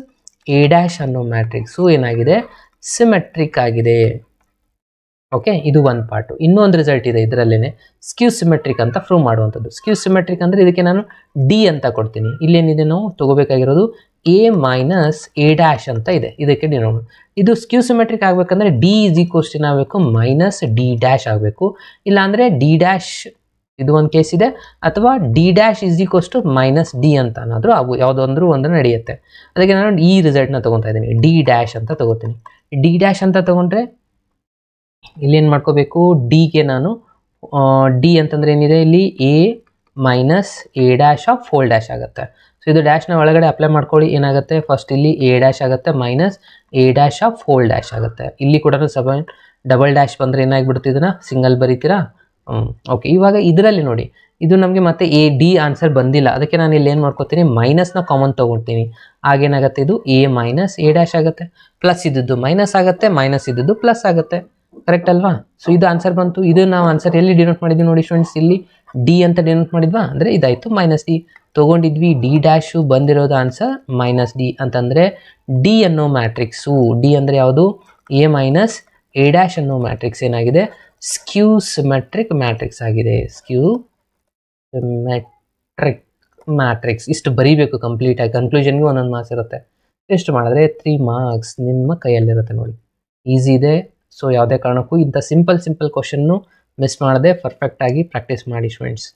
ಎ ಡ್ಯಾಶ್ ಅನ್ನೋ ಮ್ಯಾಟ್ರಿಕ್ಸು ಏನಾಗಿದೆ, ಸಿಮೆಟ್ರಿಕ್ ಆಗಿದೆ. ಓಕೆ, ಇದು ಒಂದು ಪಾರ್ಟು. ಇನ್ನೊಂದು ರಿಸಲ್ಟ್ ಇದೆ ಇದರಲ್ಲೇ, ಸ್ಕ್ಯೂ ಸಿಮೆಟ್ರಿಕ್ ಅಂತ ಪ್ರೂವ್ ಮಾಡುವಂಥದ್ದು. ಸ್ಕ್ಯೂ ಸಿಮೆಟ್ರಿಕ್ ಅಂದರೆ ಇದಕ್ಕೆ ನಾನು ಡಿ ಅಂತ ಕೊಡ್ತೀನಿ. ಇಲ್ಲೇನಿದೆ, ನಾವು ತೊಗೋಬೇಕಾಗಿರೋದು ಎ ಮೈನಸ್ ಎ ಡ್ಯಾಶ್ ಅಂತ ಇದೆ, ಇದಕ್ಕೆ ಡಿನೋಟ್. ಇದು ಸ್ಕ್ಯೂ ಸಿಮೆಟ್ರಿಕ್ ಆಗಬೇಕಂದ್ರೆ ಡಿ ಈಸ್ ಈಕ್ವಲ್ಸ್ ಟು ಏನಾಗಬೇಕು, ಮೈನಸ್ ಡಿ ಡ್ಯಾಶ್ ಆಗಬೇಕು. ಇಲ್ಲಾಂದರೆ ಡಿ ಡ್ಯಾಶ್, ಇದು ಒಂದು ಕೇಸ್ ಇದೆ, ಅಥವಾ D dash is equals to minus D ಅಂತ ಅನ್ನೋದು ಯಾವುದೊಂದರೂ ಒಂದು ನಡೆಯುತ್ತೆ. ಅದಕ್ಕೆ ನಾನು ಈ ರಿಸಲ್ಟ್ನ ತೊಗೊತಾ ಇದ್ದೀನಿ, ಡಿ ಡ್ಯಾಶ್ ಅಂತ ತೊಗೋತೀನಿ. ಡಿ ಡ್ಯಾಶ್ ಅಂತ ತೊಗೊಂಡ್ರೆ ಇಲ್ಲೇನು ಮಾಡ್ಕೋಬೇಕು, ಡಿಗೆ ನಾನು ಡಿ ಅಂತಂದರೆ ಏನಿದೆ, ಇಲ್ಲಿ A minus A dash of whole dash ಆಗುತ್ತೆ. ಸೊ ಇದು ಡ್ಯಾಶ್ನ ಒಳಗಡೆ ಅಪ್ಲೈ ಮಾಡ್ಕೊಳ್ಳಿ, ಏನಾಗುತ್ತೆ, ಫಸ್ಟ್ ಇಲ್ಲಿ ಎ ಡ್ಯಾಶ್ ಆಗುತ್ತೆ minus A dash of whole dash ಆಗುತ್ತೆ. ಇಲ್ಲಿ ಕೂಡ ಡಬಲ್ ಡ್ಯಾಶ್ ಬಂದರೆ ಏನಾಗಿಬಿಡುತ್ತೆ, ಇದನ್ನು ಸಿಂಗಲ್ ಬರೀತೀರಾ, ಓಕೆ, ಇವಾಗ ಇದರಲ್ಲಿ ನೋಡಿ, ಇದು ನಮಗೆ ಮತ್ತೆ ಎ ಡಿ ಆನ್ಸರ್ ಬಂದಿಲ್ಲ, ಅದಕ್ಕೆ ನಾನು ಇಲ್ಲಿ ಏನು ಮಾಡ್ಕೊತೀನಿ, ಮೈನಸ್ನ ಕಾಮನ್ ತೊಗೊಳ್ತೀನಿ. ಆಗೇನಾಗುತ್ತೆ, ಇದು ಎ ಮೈನಸ್ ಎ ಡ್ಯಾಶ್ ಆಗುತ್ತೆ. ಪ್ಲಸ್ ಇದ್ದದ್ದು ಮೈನಸ್ ಆಗುತ್ತೆ, ಮೈನಸ್ ಇದ್ದದ್ದು ಪ್ಲಸ್ ಆಗುತ್ತೆ. ಕರೆಕ್ಟ್ ಅಲ್ವಾ? ಸೊ ಇದು ಆನ್ಸರ್ ಬಂತು. ಇದು ನಾವು ಆನ್ಸರ್ ಎಲ್ಲಿ ಡಿನೋಟ್ ಮಾಡಿದ್ವಿ ನೋಡಿ ಸ್ಟೂಡೆಂಟ್ಸ್, ಇಲ್ಲಿ ಡಿ ಅಂತ ಡಿನೋಟ್ ಮಾಡಿದ್ವಾ, ಅಂದರೆ ಇದಾಯಿತು ಮೈನಸ್ ಡಿ ತೊಗೊಂಡಿದ್ವಿ. ಡಿ ಡ್ಯಾಶು ಬಂದಿರೋದು ಆನ್ಸರ್ ಮೈನಸ್ ಡಿ ಅಂತಂದರೆ ಡಿ ಅನ್ನೋ ಮ್ಯಾಟ್ರಿಕ್ಸು, ಡಿ ಅಂದರೆ ಯಾವುದು, ಎ ಮೈನಸ್ ಎ ಡ್ಯಾಶ್ ಅನ್ನೋ ಮ್ಯಾಟ್ರಿಕ್ಸ್ ಏನಾಗಿದೆ, ಸ್ಕ್ಯೂ ಸಿಮೆಟ್ರಿಕ್ ಮ್ಯಾಟ್ರಿಕ್ಸ್ ಆಗಿದೆ. ಸ್ಕ್ಯೂ ಸಿಮೆಟ್ರಿಕ್ ಮ್ಯಾಟ್ರಿಕ್ಸ್. ಇಷ್ಟು ಬರೀಬೇಕು ಕಂಪ್ಲೀಟಾಗಿ, ಕನ್ಕ್ಲೂಷನ್ಗೆ ಒಂದೊಂದು ಮಾರ್ಕ್ಸ್ ಇರುತ್ತೆ. ಎಷ್ಟು ಮಾಡಿದ್ರೆ 3 ಮಾರ್ಕ್ಸ್ ನಿಮ್ಮ ಕೈಯಲ್ಲಿರುತ್ತೆ ನೋಡಿ. ಈಸಿ ಇದೆ. ಸೊ ಯಾವುದೇ ಕಾರಣಕ್ಕೂ ಇಂಥ ಸಿಂಪಲ್ ಕ್ವಶನ್ನು ಮಿಸ್ ಮಾಡದೆ ಪರ್ಫೆಕ್ಟಾಗಿ ಪ್ರಾಕ್ಟೀಸ್ ಮಾಡಿ ಸ್ಟೂಡೆಂಟ್ಸ್.